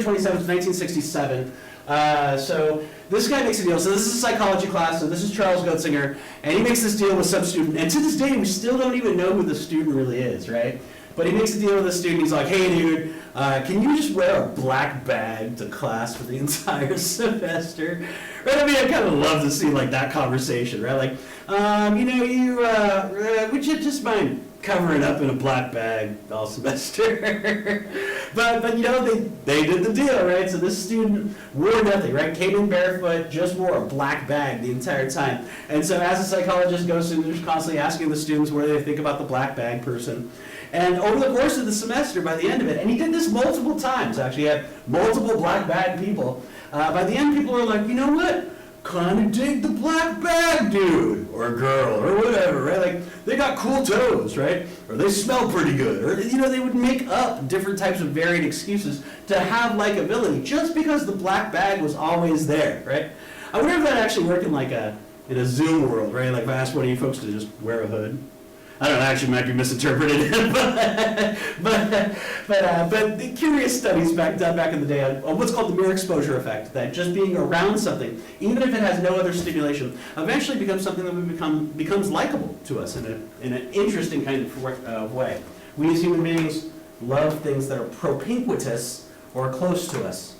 27th, 1967. So this guy makes a deal. So this is a psychology class. So this is Charles Goetzinger, and he makes this deal with some student. And to this day, we still don't even know who the student really is, right? But he makes a deal with the student. He's like, "Hey, dude, can you just wear a black bag to class for the entire semester?" Right? I kind of love to see that conversation, right? Like, would you just mind covering up in a black bag all semester? but they did the deal, right? So this student wore nothing, right? Came in barefoot, just wore a black bag the entire time. And so as a psychologist goes through, they're constantly asking the students where they think about the black bag person. And over the course of the semester, by the end of it, and he did this multiple times, actually, he had multiple black bag people. By the end, people were like, you know what? Kind of dig the black bag dude, or girl, or whatever, right? Like, they got cool toes, right? Or they smell pretty good, or, they would make up different types of varied excuses to have likability just because the black bag was always there, right? I wonder if that actually worked in in a Zoom world, right? Like if I asked one of you folks to just wear a hood. I don't know, actually might be misinterpreted, but the curious studies back in the day on what's called the mirror exposure effect, that just being around something, even if it has no other stimulation, eventually becomes something that becomes likable to us in an interesting kind of way. We as human beings love things that are propinquitous or close to us.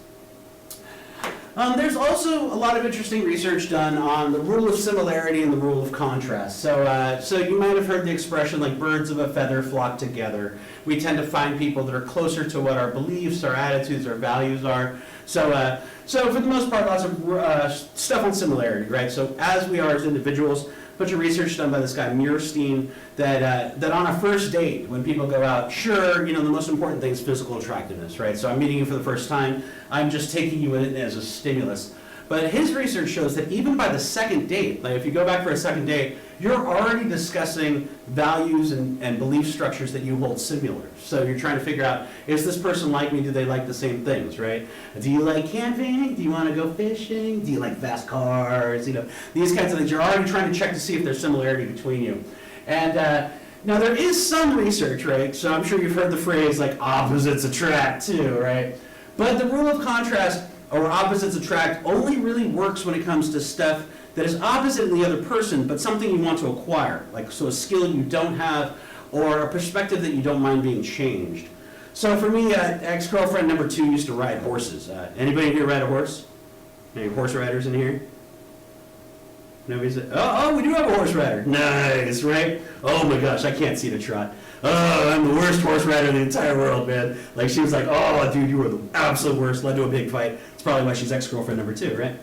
There's also a lot of interesting research done on the rule of similarity and the rule of contrast. So you might have heard the expression like birds of a feather flock together. We tend to find people that are closer to what our beliefs, our attitudes, our values are. So for the most part, lots of stuff on similarity, right? So as we are as individuals, a bunch of research done by this guy Muirstein that on a first date, when people go out, sure, the most important thing is physical attractiveness, right? So I'm meeting you for the first time, I'm just taking you in as a stimulus. But his research shows that even by the second date, like if you go back for a second date, you're already discussing values and belief structures that you hold similar. So you're trying to figure out, is this person like me? Do they like the same things, right? Do you like camping? Do you want to go fishing? Do you like fast cars? These kinds of things. You're already trying to check to see if there's similarity between you. And now there is some research, right? So I'm sure you've heard the phrase like opposites attract too, right? But the rule of contrast or opposites attract only really works when it comes to stuff that is opposite in the other person, but something you want to acquire, like so a skill you don't have or a perspective that you don't mind being changed. So for me, ex-girlfriend number 2 used to ride horses. Anybody here ride a horse? Any horse riders in here? Nobody's. Oh, we do have a horse rider. Nice, right? Oh my gosh, I can't see the trot. Oh, I'm the worst horse rider in the entire world, man. Like she was like, oh, dude, you were the absolute worst. Led to a big fight. It's probably why she's ex-girlfriend number 2, right?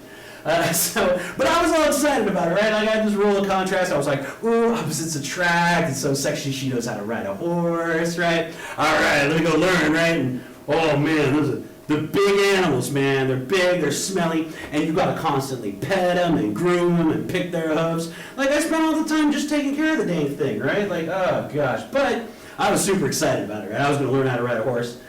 But I was all excited about it, right? I got this rule of contrast. I was like, ooh, opposites attract. It's so sexy. She knows how to ride a horse, right? All right, let me go learn, right? And oh man, they're big animals, man. They're big, they're smelly, and you got to constantly pet them and groom them and pick their hooves. Like I spent all the time just taking care of the dang thing, right? Like, oh gosh. But I was super excited about it, right? I was going to learn how to ride a horse.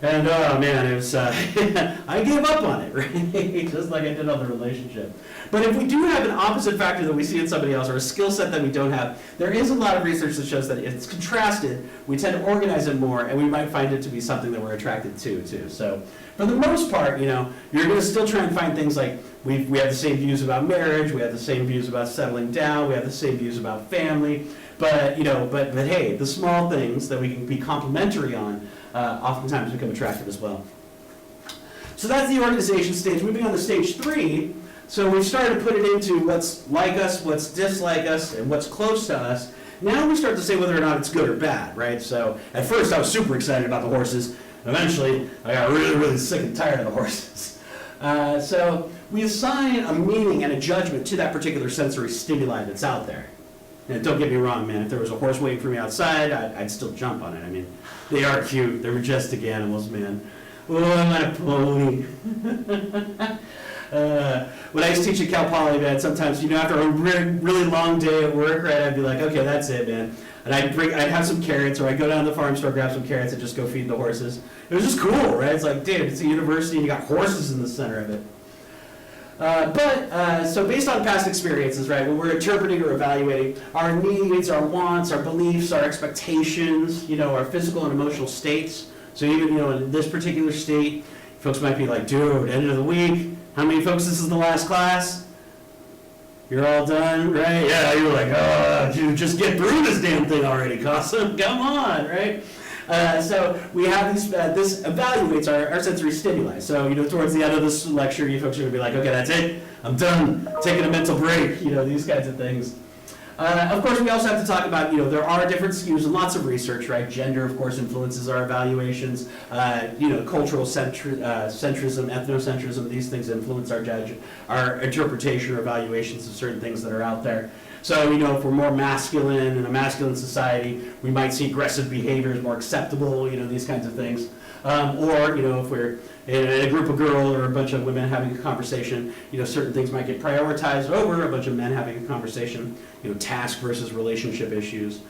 And oh man, it was, I gave up on it, right? Just like I did on the relationship. But if we do have an opposite factor that we see in somebody else or a skill set that we don't have, there is a lot of research that shows that it's contrasted, we tend to organize it more, and we might find it to be something that we're attracted to, too. So for the most part, you're going to still try and find things like we have the same views about marriage, we have the same views about settling down, we have the same views about family, but hey, the small things that we can be complementary on oftentimes become attractive as well. So that's the organization stage. Moving on to stage 3, so we've started to put it into what's like us, what's dislike us, and what's close to us. Now we start to say whether or not it's good or bad, right? So at first I was super excited about the horses. Eventually I got really, really sick and tired of the horses. So we assign a meaning and a judgment to that particular sensory stimuli that's out there. And don't get me wrong, man, if there was a horse waiting for me outside, I'd still jump on it. I mean, they are cute. They're majestic animals, man. Oh, I'm on a pony. When I used to teach at Cal Poly, man, sometimes, after a really long day at work, right, I'd be like, okay, that's it, man. And I'd have some carrots, or I'd go down to the farm store, grab some carrots, and just go feed the horses. It was just cool, right? It's like, dude, it's a university, and you got horses in the center of it. So based on past experiences, right, when we're interpreting or evaluating our needs, our wants, our beliefs, our expectations, our physical and emotional states. So even, in this particular state, folks might be like, dude, end of the week, how many folks, this is the last class? You're all done, right? Yeah, you're like, oh, dude, just get through this damn thing already, Casa. Come on, right? So we have these, this evaluates our sensory stimuli. So, towards the end of this lecture, you folks are going to be like, okay, that's it. I'm done. Taking a mental break, these kinds of things. Of course, we also have to talk about, there are different skews and lots of research, right? Gender, of course, influences our evaluations. Cultural centrism, ethnocentrism, these things influence our interpretation or evaluations of certain things that are out there. So, if we're more masculine in a masculine society, we might see aggressive behavior as more acceptable, these kinds of things. Or, if we're in a group of girls or a bunch of women having a conversation, certain things might get prioritized over a bunch of men having a conversation, task versus relationship issues.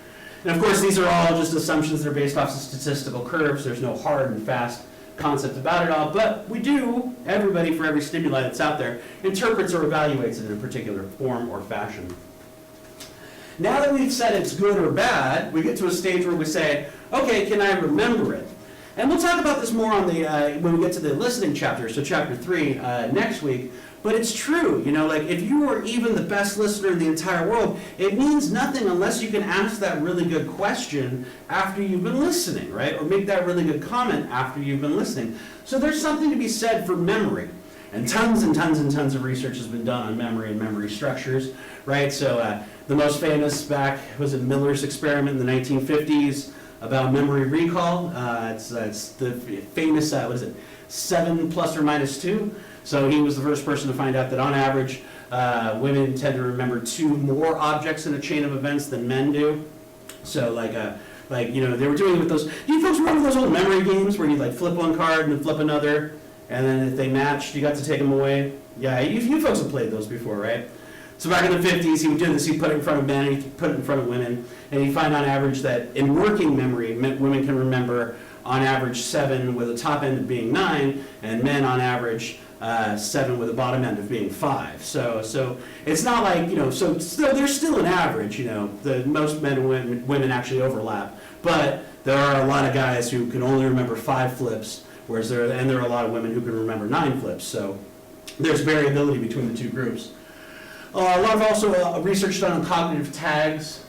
And of course, these are all just assumptions that are based off of statistical curves. There's no hard and fast concept about it all, but everybody for every stimuli that's out there, interprets or evaluates it in a particular form or fashion. Now that we've said it's good or bad, we get to a stage where we say, okay, can I remember it? And we'll talk about this more on when we get to the listening chapter, so chapter 3 next week. But it's true, you know, like if you are even the best listener in the entire world, it means nothing unless you can ask that really good question after you've been listening, right? Or make that really good comment after you've been listening. So there's something to be said for memory. And tons and tons and tons of research has been done on memory and memory structures, right? So the most famous back was in Miller's experiment in the 1950s about memory recall. It's the famous, 7 plus or minus 2. So he was the first person to find out that on average, women tend to remember 2 more objects in a chain of events than men do. So like you know, they were doing it with those. Do you folks remember those old memory games where you like flip one card and then flip another, and then if they matched, you got to take them away? Yeah, you folks have played those before, right? So back in the 50s, he would do this. He'd put it in front of men, and he'd put it in front of women, and he'd find on average that in working memory, women can remember on average 7 with a top end of being 9, and men on average 7 with a bottom end of being 5. So it's not like, you know, so still, there's still an average, you know, most men and women actually overlap, but there are a lot of guys who can only remember 5 flips, whereas there are a lot of women who can remember 9 flips, so there's variability between the two groups. A lot of also research done on cognitive tags.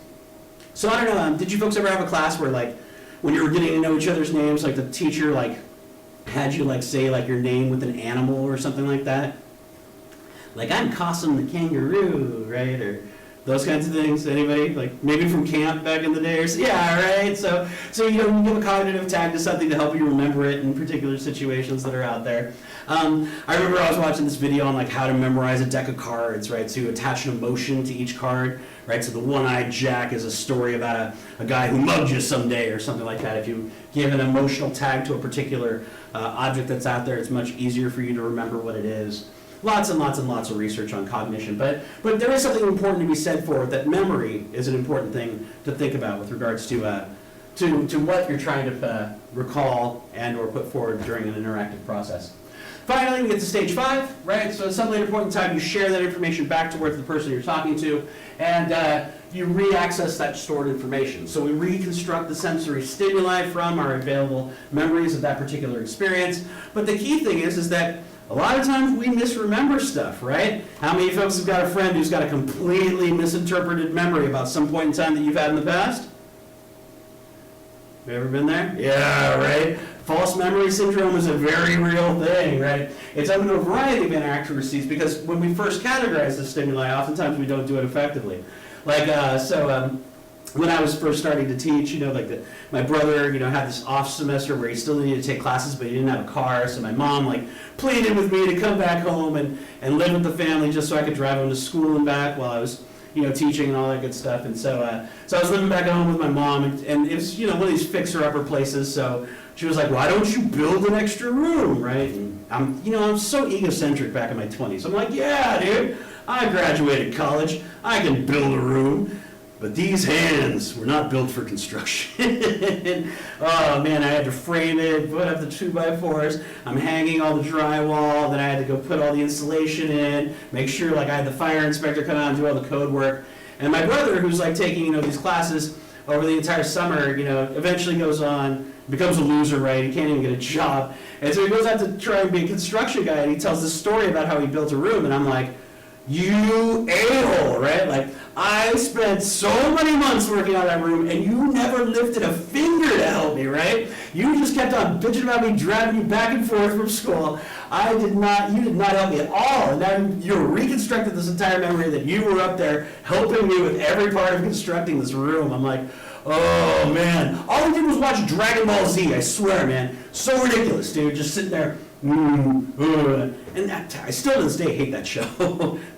So I don't know, did you folks ever have a class where like, when you were getting to know each other's names, like the teacher like had you like say like your name with an animal or something like that? Like I'm Cossum the kangaroo, right? Or those kinds of things. Anybody? Like maybe from camp back in the day or so? Yeah, right? So you know, you give a cognitive tag to something to help you remember it in particular situations that are out there. I remember I was watching this video on like how to memorize a deck of cards, right? So you attach an emotion to each card, right? So the one-eyed Jack is a story about a guy who mugged you someday or something like that. If you give an emotional tag to a particular object that's out there, it's much easier for you to remember what it is. Lots and lots and lots of research on cognition, but there is something important to be said for it, that memory is an important thing to think about with regards to what you're trying to recall and or put forward during an interactive process. Finally, we get to stage 5, right? So at some later point in time, you share that information back towards the person you're talking to, and you re-access that stored information. So we reconstruct the sensory stimuli from our available memories of that particular experience. But the key thing is that a lot of times we misremember stuff, right? How many folks have got a friend who's got a completely misinterpreted memory about some point in time that you've had in the past? Have you ever been there? Yeah, right? False memory syndrome is a very real thing, right? It's under a variety of inaccuracies because when we first categorize the stimuli, oftentimes we don't do it effectively. Like, when I was first starting to teach, you know, like my brother, you know, had this off semester where he still needed to take classes, but he didn't have a car, so my mom, like, pleaded with me to come back home and live with the family just so I could drive him to school and back while I was, you know, teaching and all that good stuff. And so I was living back at home with my mom, and it was, you know, one of these fixer-upper places, so she was like, why don't you build an extra room, right? And I'm so egocentric back in my 20s. I'm like, yeah, dude, I graduated college. I can build a room. But these hands were not built for construction. Oh man, I had to frame it, put up the 2x4s. I'm hanging all the drywall, then I had to go put all the insulation in, make sure like I had the fire inspector come out and do all the code work. And my brother, who's like taking, you know, these classes over the entire summer, you know, eventually goes on, becomes a loser, right? He can't even get a job. And so he goes out to try and be a construction guy, and he tells this story about how he built a room, and I'm like, you a-hole, right? Like, I spent so many months working on that room, and you never lifted a finger to help me, right? You just kept on bitching about me, driving me back and forth from school. You did not help me at all. And now you reconstructed this entire memory that you were up there helping me with every part of constructing this room. I'm like, oh man. All we did was watch Dragon Ball Z, I swear, man. So ridiculous, dude. Just sitting there. And I still to this day hate that show.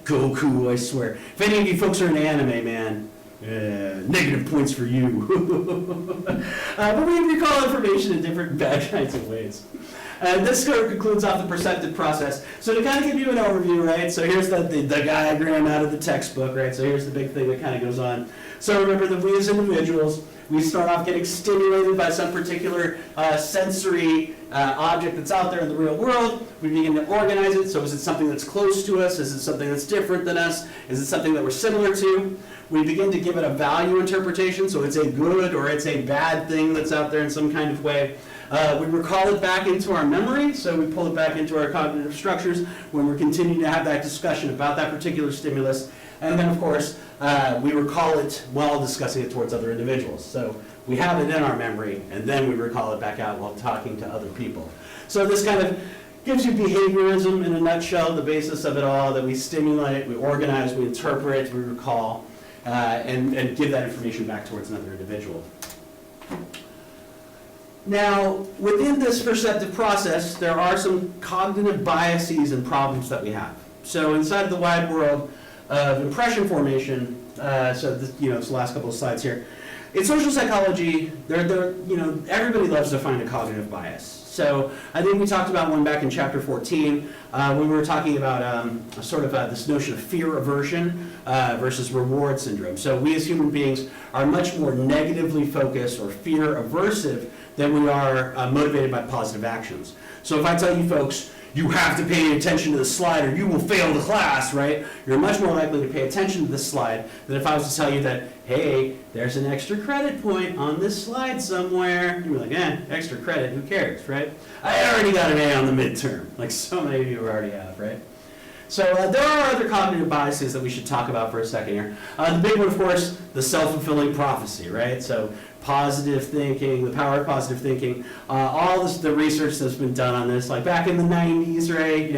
Goku, I swear. If any of you folks are in anime, man, negative points for you. But we recall information in different bad kinds of ways. And this sort of concludes off the perceptive process. So to kind of give you an overview, right? So here's the diagram out of the textbook, right? So here's the big thing that kind of goes on. So remember that we as individuals, we start off getting stimulated by some particular sensory object that's out there in the real world. We begin to organize it. So is it something that's close to us? Is it something that's different than us? Is it something that we're similar to? We begin to give it a value interpretation. So it's a good or it's a bad thing that's out there in some kind of way. We recall it back into our memory, so we pull it back into our cognitive structures when we're continuing to have that discussion about that particular stimulus. And then, of course, we recall it while discussing it towards other individuals. So we have it in our memory, and then we recall it back out while talking to other people. So this kind of gives you behaviorism in a nutshell, the basis of it all, that we stimulate, we organize, we interpret, we recall, and give that information back towards another individual. Now, within this perceptive process, there are some cognitive biases and problems that we have. So inside of the wide world of impression formation, so this, it's the last couple of slides here. In social psychology, everybody loves to find a cognitive bias. So I think we talked about one back in chapter 14 when we were talking about this notion of fear aversion versus reward syndrome. So we as human beings are much more negatively focused or fear aversive than we are motivated by positive actions. So if I tell you folks, you have to pay attention to the slide or you will fail the class, right? You're much more likely to pay attention to this slide than if I was to tell you that, hey, there's an extra credit point on this slide somewhere. You'd be like, extra credit, who cares, right? I already got an A on the midterm, like so many of you already have, right? So there are other cognitive biases that we should talk about for a second here. The big one, of course, the self-fulfilling prophecy, right? So positive thinking, the power of positive thinking, all this, the research that's been done on this, like back in the 90s, right?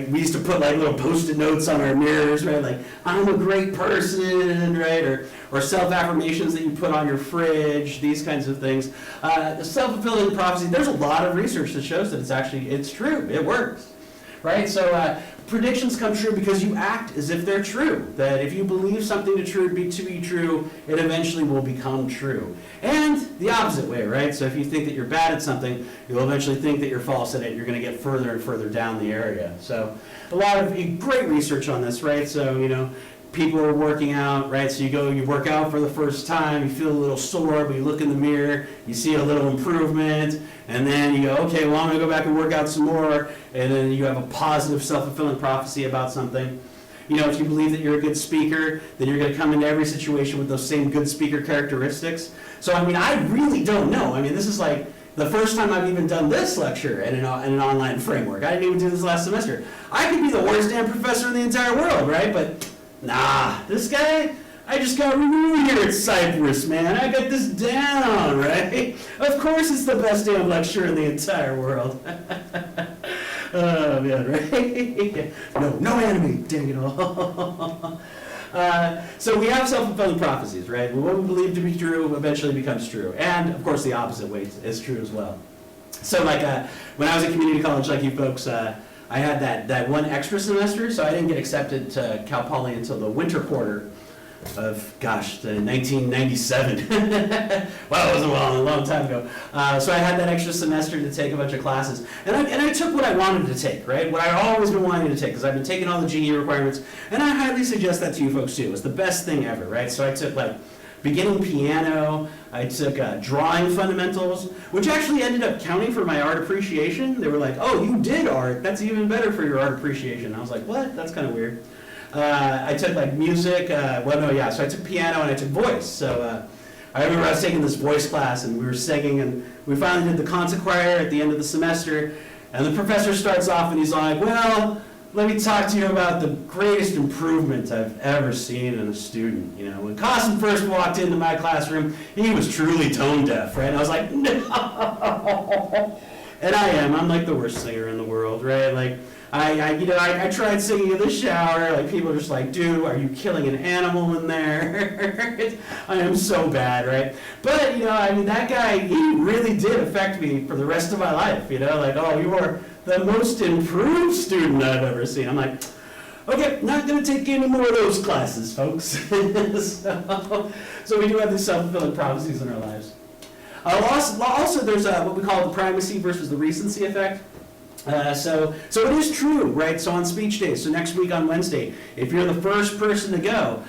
We used to put like little post-it notes on our mirrors, right? Like, I'm a great person, right? Or self-affirmations that you put on your fridge, these kinds of things. The self-fulfilling prophecy, there's a lot of research that shows that it's true, it works, right? So predictions come true because you act as if they're true. That if you believe something to be true, it eventually will become true. And the opposite way, right? So if you think that you're bad at something, you'll eventually think that you're false at it. You're going to get further and further down the area. So a lot of great research on this, right? So, people are working out, right? So you work out for the first time, you feel a little sore, but you look in the mirror, you see a little improvement, and then you go, okay, well, I'm going to go back and work out some more, and then you have a positive self-fulfilling prophecy about something. If you believe that you're a good speaker, then you're going to come into every situation with those same good speaker characteristics. So, I really don't know. This is like the first time I've even done this lecture in an online framework. I didn't even do this last semester. I could be the worst damn professor in the entire world, right? But nah, this guy, I just got removed here at Cypress, man. I got this down, right? Of course it's the best damn lecture in the entire world. Oh, man, right? No anime, dang it all. So we have self-fulfilling prophecies, right? What we believe to be true eventually becomes true. And, of course, the opposite way is true as well. So, when I was at community college, like you folks, I had that one extra semester, so I didn't get accepted to Cal Poly until the winter quarter of, the 1997. Wow, it wasn't a long time ago. So I had that extra semester to take a bunch of classes. And I took what I wanted to take, right? What I've always been wanting to take, because I've been taking all the GE requirements. And I highly suggest that to you folks too. It's the best thing ever, right? So I took beginning piano, I took drawing fundamentals, which actually ended up counting for my art appreciation. They were like, oh, you did art, that's even better for your art appreciation. I was like, what? That's kind of weird. I took music, so I took piano and I took voice. So I remember I was taking this voice class and we were singing and we finally did the concert choir at the end of the semester. And the professor starts off and he's like, well, let me talk to you about the greatest improvement I've ever seen in a student. When Costin first walked into my classroom, he was truly tone deaf, right? And I was like, no. And I'm like the worst singer in the world, right? I tried singing in the shower, people are just like, dude, are you killing an animal in there? I am so bad, right? But, that guy, he really did affect me for the rest of my life, oh, you are the most improved student I've ever seen. I'm like, okay, not going to take any more of those classes, folks. So we do have these self-fulfilling prophecies in our lives. Also, there's what we call the primacy versus the recency effect. So it is true, right? So on speech days, so next week on Wednesday, if you're the first person to go,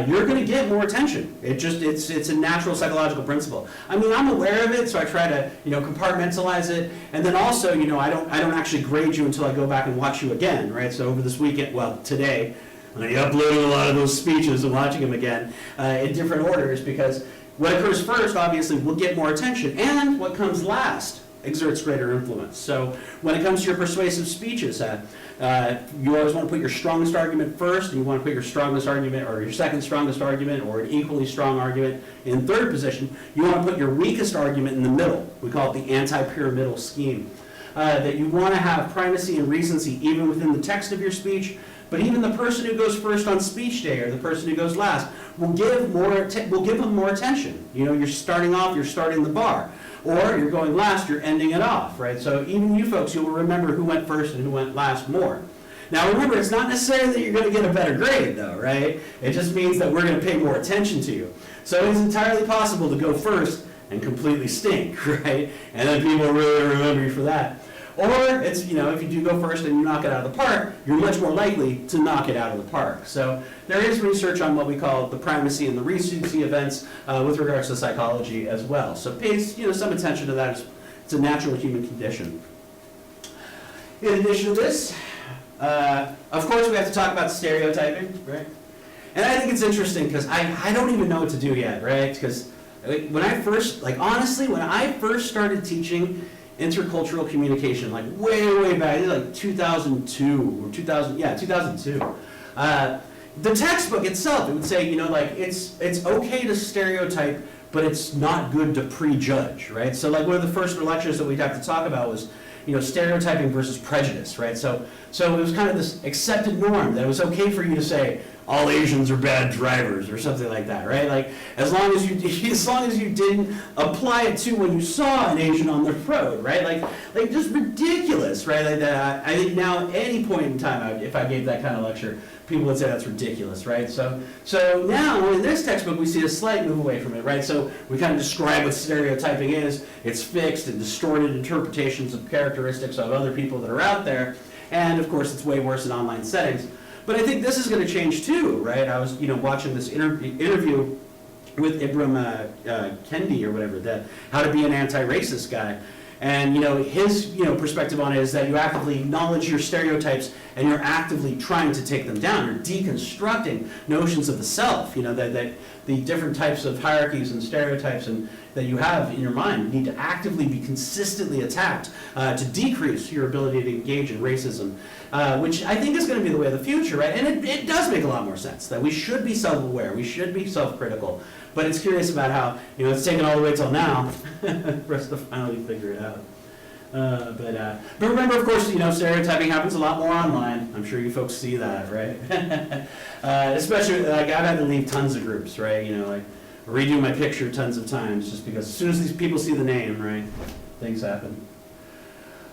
you're going to get more attention. It's a natural psychological principle. I'm aware of it, so I try to compartmentalize it, and then also I don't actually grade you until I go back and watch you again, right? So over this weekend, today, I'm going to be uploading a lot of those speeches and watching them again in different orders because what occurs first, obviously, will get more attention, and what comes last exerts greater influence. So when it comes to your persuasive speeches, you always want to put your strongest argument first, and you want to put your strongest argument or your second strongest argument or an equally strong argument in third position. You want to put your weakest argument in the middle. We call it the anti-pyramidal scheme. That you want to have primacy and recency even within the text of your speech, but even the person who goes first on speech day or the person who goes last will give them more attention. You know, you're starting off, you're starting the bar. Or you're going last, you're ending it off, right? So even you folks, you'll remember who went first and who went last more. Now remember, it's not necessarily that you're going to get a better grade though, right? It just means that we're going to pay more attention to you. So it's entirely possible to go first and completely stink, right? And then people really remember you for that. Or it's, you know, if you do go first and you knock it out of the park, you're much more likely to knock it out of the park. So there is research on what we call the primacy and the recency events with regards to psychology as well. So pay, you know, some attention to that. It's a natural human condition. In addition to this, of course we have to talk about stereotyping, right? And I think it's interesting because I don't even know what to do yet, right? Because when I first, like honestly, when I first started teaching intercultural communication, like way back, like 2002 or 2002. The textbook itself, it would say, you know, like it's okay to stereotype, but it's not good to prejudge, right? So like one of the first lectures that we'd have to talk about was, you know, stereotyping versus prejudice, right? So it was kind of this accepted norm that it was okay for you to say all Asians are bad drivers or something like that, right? Like as long as you didn't apply it to when you saw an Asian on the road, right? Like just ridiculous, right? Like that. I think now at any point in time, if I gave that kind of lecture, people would say that's ridiculous, right? So now in this textbook we see a slight move away from it, right? So we kind of describe what stereotyping is. It's fixed and distorted interpretations of characteristics of other people that are out there, and of course it's way worse in online settings. But I think this is going to change too, right? I was, you know, watching this interview with Ibram Kendi or whatever, that how to be an anti-racist guy. And, you know, his, you know, perspective on it is that you actively acknowledge your stereotypes and you're actively trying to take them down. You're deconstructing notions of the self, you know, that the different types of hierarchies and stereotypes and that you have in your mind need to actively be consistently attacked to decrease your ability to engage in racism, which I think is going to be the way of the future, right? And it does make a lot more sense that we should be self-aware, we should be self-critical, but it's curious about how, you know, it's taken all the way till now for us to finally figure it out. But remember, of course, you know, stereotyping happens a lot more online. I'm sure you folks see that, right? Especially, like, I've had to leave tons of groups, right? You know, like, redo my picture tons of times just because as soon as these people see the name, right, things happen.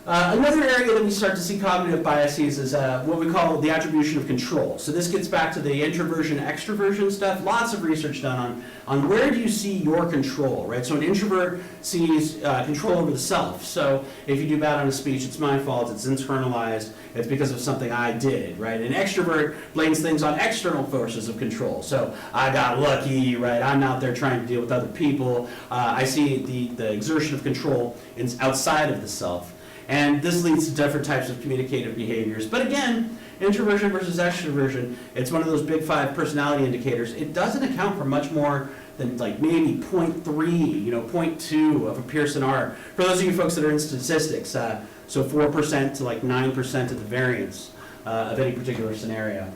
Another area that we start to see cognitive biases is what we call the attribution of control. So this gets back to the introversion, extroversion stuff. Lots of research done on where do you see your control, right? So an introvert sees control over the self. So if you do bad on a speech, it's my fault, it's internalized, it's because of something I did, right? An extrovert blames things on external forces of control. So I got lucky, right? I'm out there trying to deal with other people. I see the exertion of control outside of the self. And this leads to different types of communicative behaviors. But again, introversion versus extroversion, it's one of those big 5 personality indicators. It doesn't account for much more than like maybe 0.3, you know, 0.2 of a Pearson R. For those of you folks that are in statistics, so 4% to like 9% of the variance of any particular scenario.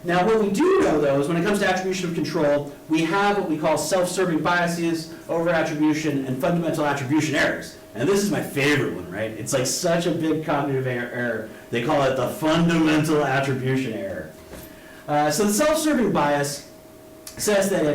Now, what we do know, though, is when it comes to attribution of control, we have what we call self-serving biases, over-attribution, and fundamental attribution errors. And this is my favorite one, right? It's like such a big cognitive error. They call it the fundamental attribution error. So the self-serving bias says that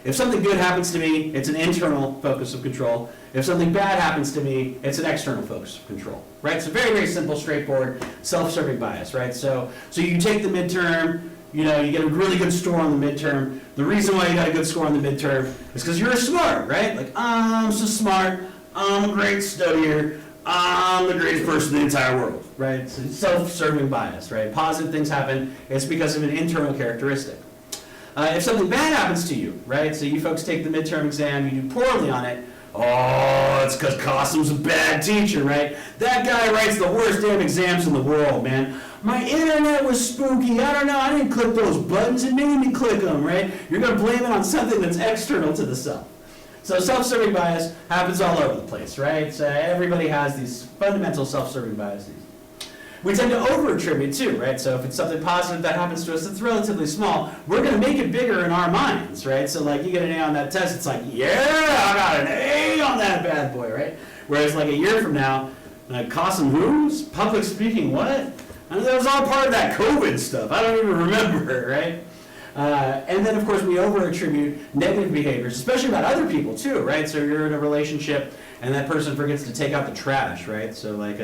if something good happens to me, it's an internal focus of control. If something bad happens to me, it's an external focus of control, right? So very, very simple, straightforward, self-serving bias, right? So you take the midterm, you know, you get a really good score on the midterm. The reason why you got a good score on the midterm is because you're smart, right? Like, I'm so smart, I'm a great studier, I'm the greatest person in the entire world, right? So self-serving bias, right? Positive things happen, it's because of an internal characteristic. If something bad happens to you, right? So you folks take the midterm exam, you do poorly on it, oh, it's because Qasim's a bad teacher, right? That guy writes the worst damn exams in the world, man. My internet was spooky, I don't know, I didn't click those buttons, it made me click them, right? You're going to blame it on something that's external to the self. So self-serving bias happens all over the place, right? So everybody has these fundamental self-serving biases. We tend to over-attribute too, right? So if it's something positive that happens to us that's relatively small, we're going to make it bigger in our minds, right? So like you get an A on that test, it's like, yeah, I got an A on that bad boy, right? Whereas like a year from now, Qasim who's? Public speaking, what? I mean, that was all part of that COVID stuff. I don't even remember, right? And then, of course, we over-attribute negative behaviors, especially about other people, too, right? So you're in a relationship, and that person forgets to take out the trash, right? So, like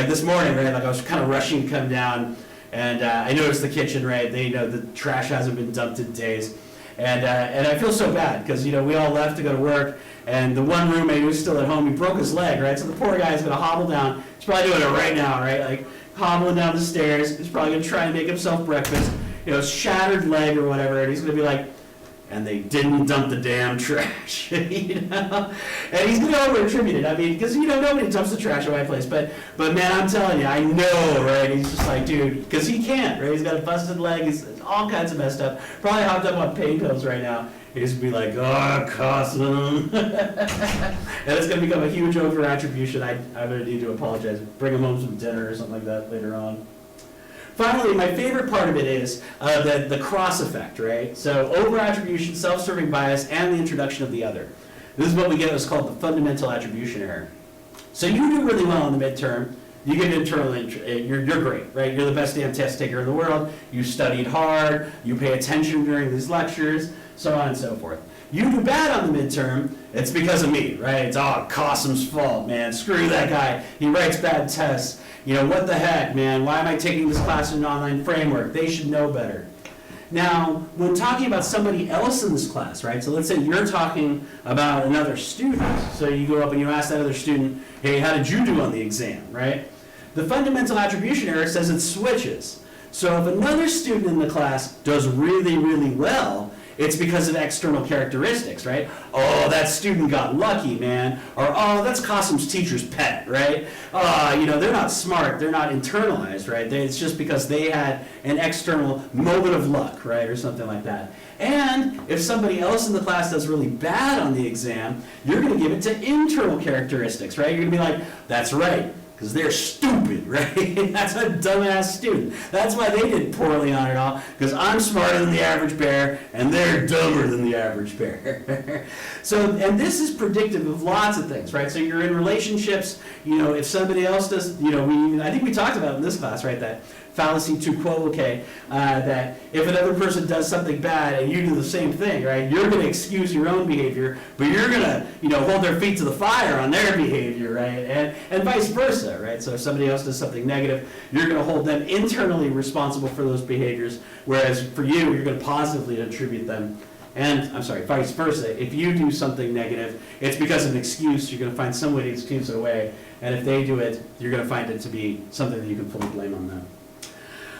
this morning, right? Like I was kind of rushing to come down, and I noticed the kitchen, right? The trash hasn't been dumped in days, and I feel so bad because we all left to go to work, and the one roommate who's still at home, he broke his leg, right? So the poor guy is going to hobble down. He's probably doing it right now, right? Like hobbling down the stairs. He's probably going to try and make himself breakfast. Shattered leg or whatever, and he's going to be like, and they didn't dump the damn trash, And he's going to over-attribute it. I mean, because, nobody dumps the trash in my place, but man, I'm telling you, I know, right? He's just like, dude, because he can't, right? He's got a busted leg, he's all kinds of messed up, probably hopped up on pain pills right now. He's going to be like, oh, Qasim. And it's going to become a huge over-attribution. I'm going to need to apologize. Bring him home some dinner or something like that later on. Finally, my favorite part of it is the cross effect, right? So over-attribution, self-serving bias, and the introduction of the other. This is what we get what's called the fundamental attribution error. So you do really well in the midterm. You get internal, you're great, right? You're the best damn test taker in the world. You studied hard. You pay attention during these lectures, so on and so forth. You do bad on the midterm, it's because of me, right? It's Qasim's fault, man. Screw that guy. He writes bad tests. What the heck, man? Why am I taking this class in an online framework? They should know better. Now, when talking about somebody else in this class, right? So let's say you're talking about another student. So you go up and you ask that other student, hey, how did you do on the exam, right? The fundamental attribution error says it switches. So if another student in the class does really, really well, it's because of external characteristics, right? Oh, that student got lucky, man. Or, oh, that's Qasim's teacher's pet, right? They're not smart, they're not internalized, right? It's just because they had an external moment of luck, right? Or something like that. And if somebody else in the class does really bad on the exam, you're going to give it to internal characteristics, right? You're going to be like, that's right. Because they're stupid, right? That's a dumbass student. That's why they did poorly on it all, because I'm smarter than the average bear, and they're dumber than the average bear. And this is predictive of lots of things, right? So you're in relationships, if somebody else does, I think we talked about in this class, right, that fallacy tu quoque, that if another person does something bad and you do the same thing, right, you're going to excuse your own behavior, but you're going to, hold their feet to the fire on their behavior, right, and vice versa, right? So if somebody else does something negative, you're going to hold them internally responsible for those behaviors, whereas for you, you're going to positively attribute them. And, vice versa. If you do something negative, it's because of an excuse. You're going to find some way to excuse it away. And if they do it, you're going to find it to be something that you can fully blame on them.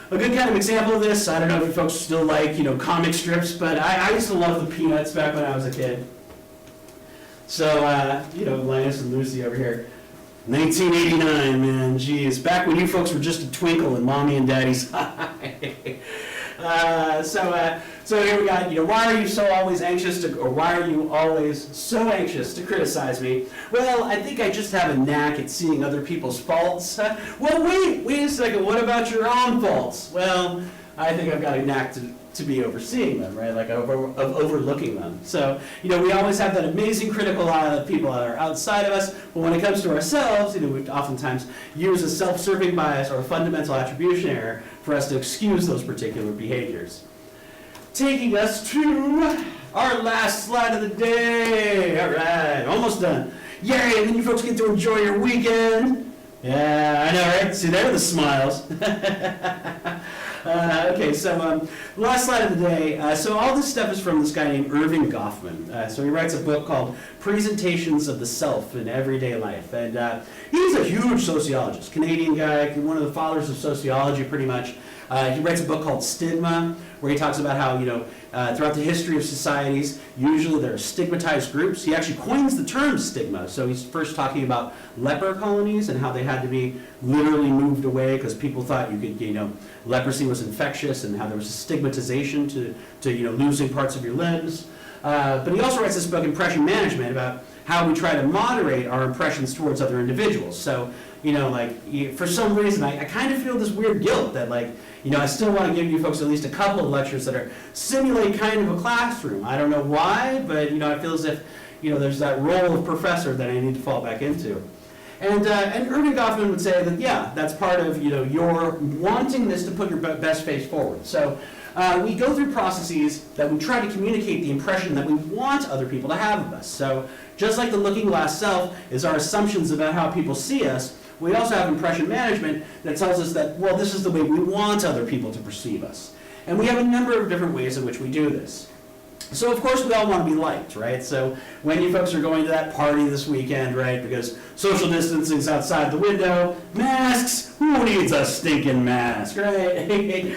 A good kind of example of this, I don't know if you folks still like, comic strips, but I used to love the Peanuts back when I was a kid. So, Linus and Lucy over here. 1989, man, geez. Back when you folks were just a twinkle in mommy and daddy's eye. So here we got, why are you so always anxious to, or why are you always so anxious to criticize me? Well, I think I just have a knack at seeing other people's faults. Well, wait a second, what about your own faults? Well, I think I've got a knack to be overseeing them, right? Like of overlooking them. So, we always have that amazing critical eye of people that are outside of us, but when it comes to ourselves, we oftentimes use a self-serving bias or a fundamental attribution error for us to excuse those particular behaviors. Taking us to our last slide of the day. All right, almost done. Yay, and then you folks get to enjoy your weekend. Yeah, I know, right? See, there are the smiles. Okay, so last slide of the day. So all this stuff is from this guy named Erving Goffman. So he writes a book called Presentations of the Self in Everyday Life. And he's a huge sociologist, Canadian guy, one of the fathers of sociology pretty much. He writes a book called Stigma, where he talks about how, throughout the history of societies, usually there are stigmatized groups. He actually coins the term stigma. So he's first talking about leper colonies and how they had to be literally moved away because people thought leprosy was infectious and how there was a stigmatization to losing parts of your limbs. But he also writes this book, Impression Management, about how we try to moderate our impressions towards other individuals. So, for some reason, I kind of feel this weird guilt that, I still want to give you folks at least a couple of lectures that are simulate kind of a classroom. I don't know why, but, I feel as if, there's that role of professor that I need to fall back into. And Erving Goffman would say that, yeah, that's part of, your wantingness to put your best face forward. So we go through processes that we try to communicate the impression that we want other people to have of us. So just like the looking glass self is our assumptions about how people see us, we also have impression management that tells us that, well, this is the way we want other people to perceive us. And we have a number of different ways in which we do this. So of course we all want to be liked, right? So when you folks are going to that party this weekend, right, because social distancing's outside the window, masks, who needs a stinking mask, right?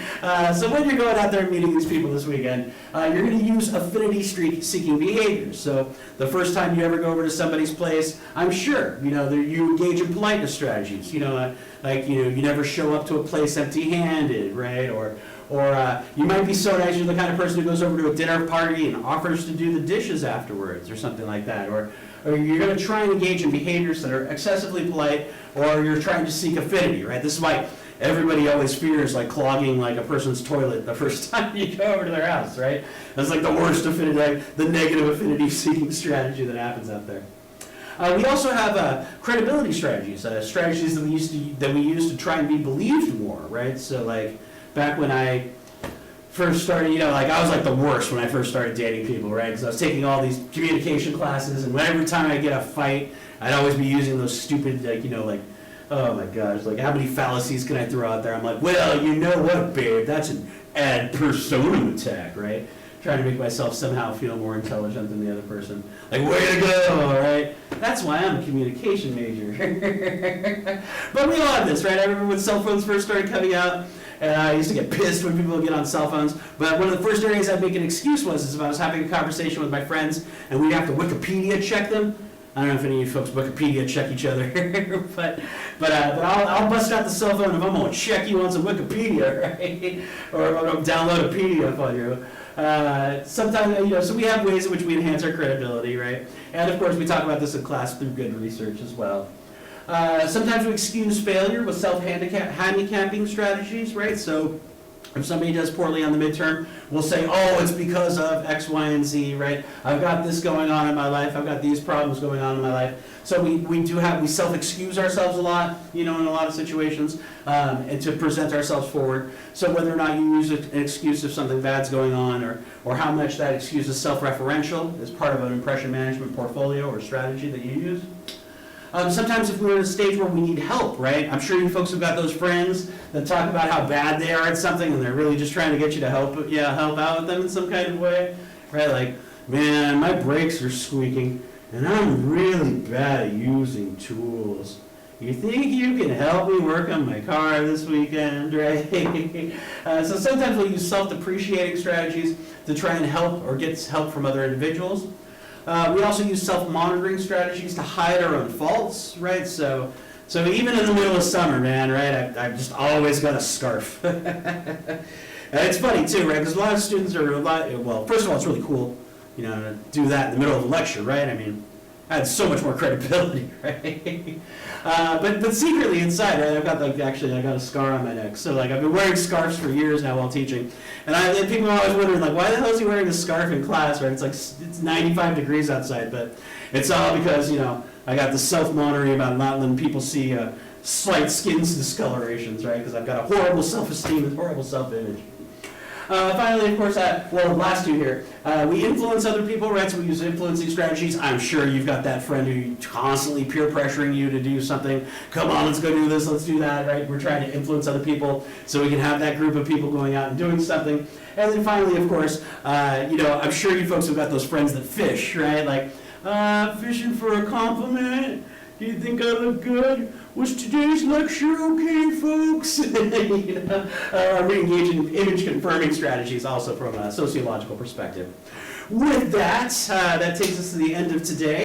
So when you're going out there meeting these people this weekend, you're going to use affinity-seeking behaviors. So the first time you ever go over to somebody's place, I'm sure, you engage in politeness strategies. You never show up to a place empty-handed, right? Or you might be so nice, you're the kind of person who goes over to a dinner party and offers to do the dishes afterwards or something like that. Or you're going to try and engage in behaviors that are excessively polite, or you're trying to seek affinity, right? This is why everybody always fears clogging a person's toilet the first time you go over to their house, right? That's the worst affinity, the negative affinity seeking strategy that happens out there. We also have credibility strategies, strategies that we use to try and be believed more, right? So back when I first started, I was the worst when I first started dating people, right? Because I was taking all these communication classes, and every time I get a fight, I'd always be using those stupid, oh my gosh, how many fallacies can I throw out there? I'm well, you know what, babe, that's an ad personam attack, right? Trying to make myself somehow feel more intelligent than the other person. Way to go, right? That's why I'm a communication major. But we all have this, right? I remember when cell phones first started coming out, and I used to get pissed when people would get on cell phones. But one of the first areas I'd make an excuse was if I was having a conversation with my friends and we'd have to Wikipedia check them. I don't know if any of you folks Wikipedia check each other, but I'll bust out the cell phone if I'm going to check you on some Wikipedia, right? Or if I'm going to download a PDF on you. Sometimes, so we have ways in which we enhance our credibility, right? And of course, we talk about this in class through good research as well. Sometimes we excuse failure with self-handicapping strategies, right? So if somebody does poorly on the midterm, we'll say, oh, it's because of X, Y, and Z, right? I've got this going on in my life. I've got these problems going on in my life. So we self-excuse ourselves a lot, in a lot of situations, and to present ourselves forward. So whether or not you use an excuse if something bad's going on, or how much that excuse is self-referential as part of an impression management portfolio or strategy that you use. Sometimes if we're at a stage where we need help, right? I'm sure you folks have got those friends that talk about how bad they are at something and they're really just trying to get you to help out with them in some kind of way, right? Man, my brakes are squeaking and I'm really bad at using tools. You think you can help me work on my car this weekend, right? So sometimes we'll use self-depreciating strategies to try and help or get help from other individuals. We also use self-monitoring strategies to hide our own faults, right? So even in the middle of summer, man, right, I've just always got a scarf. And it's funny too, right, because a lot of students are, first of all, it's really cool, to do that in the middle of a lecture, right? I mean, I had so much more credibility, right? But secretly inside, right, I've got I got a scar on my neck. So I've been wearing scarves for years now while teaching, and people are always wondering why the hell is he wearing a scarf in class, right? It's 95 degrees outside, but it's all because I got the self-monitoring about not letting people see slight skin discolorations, right? Because I've got a horrible self-esteem and horrible self-image. Finally, of course, the last two here. We influence other people, right? So we use influencing strategies. I'm sure you've got that friend who constantly peer pressuring you to do something. Come on, let's go do this, let's do that, right? We're trying to influence other people so we can have that group of people going out and doing something. And then finally, of course, I'm sure you folks have got those friends that fish, right? Fishing for a compliment. Do you think I look good? Was today's lecture okay, folks? We engage in image-confirming strategies also from a sociological perspective. With that, that takes us to the end of today.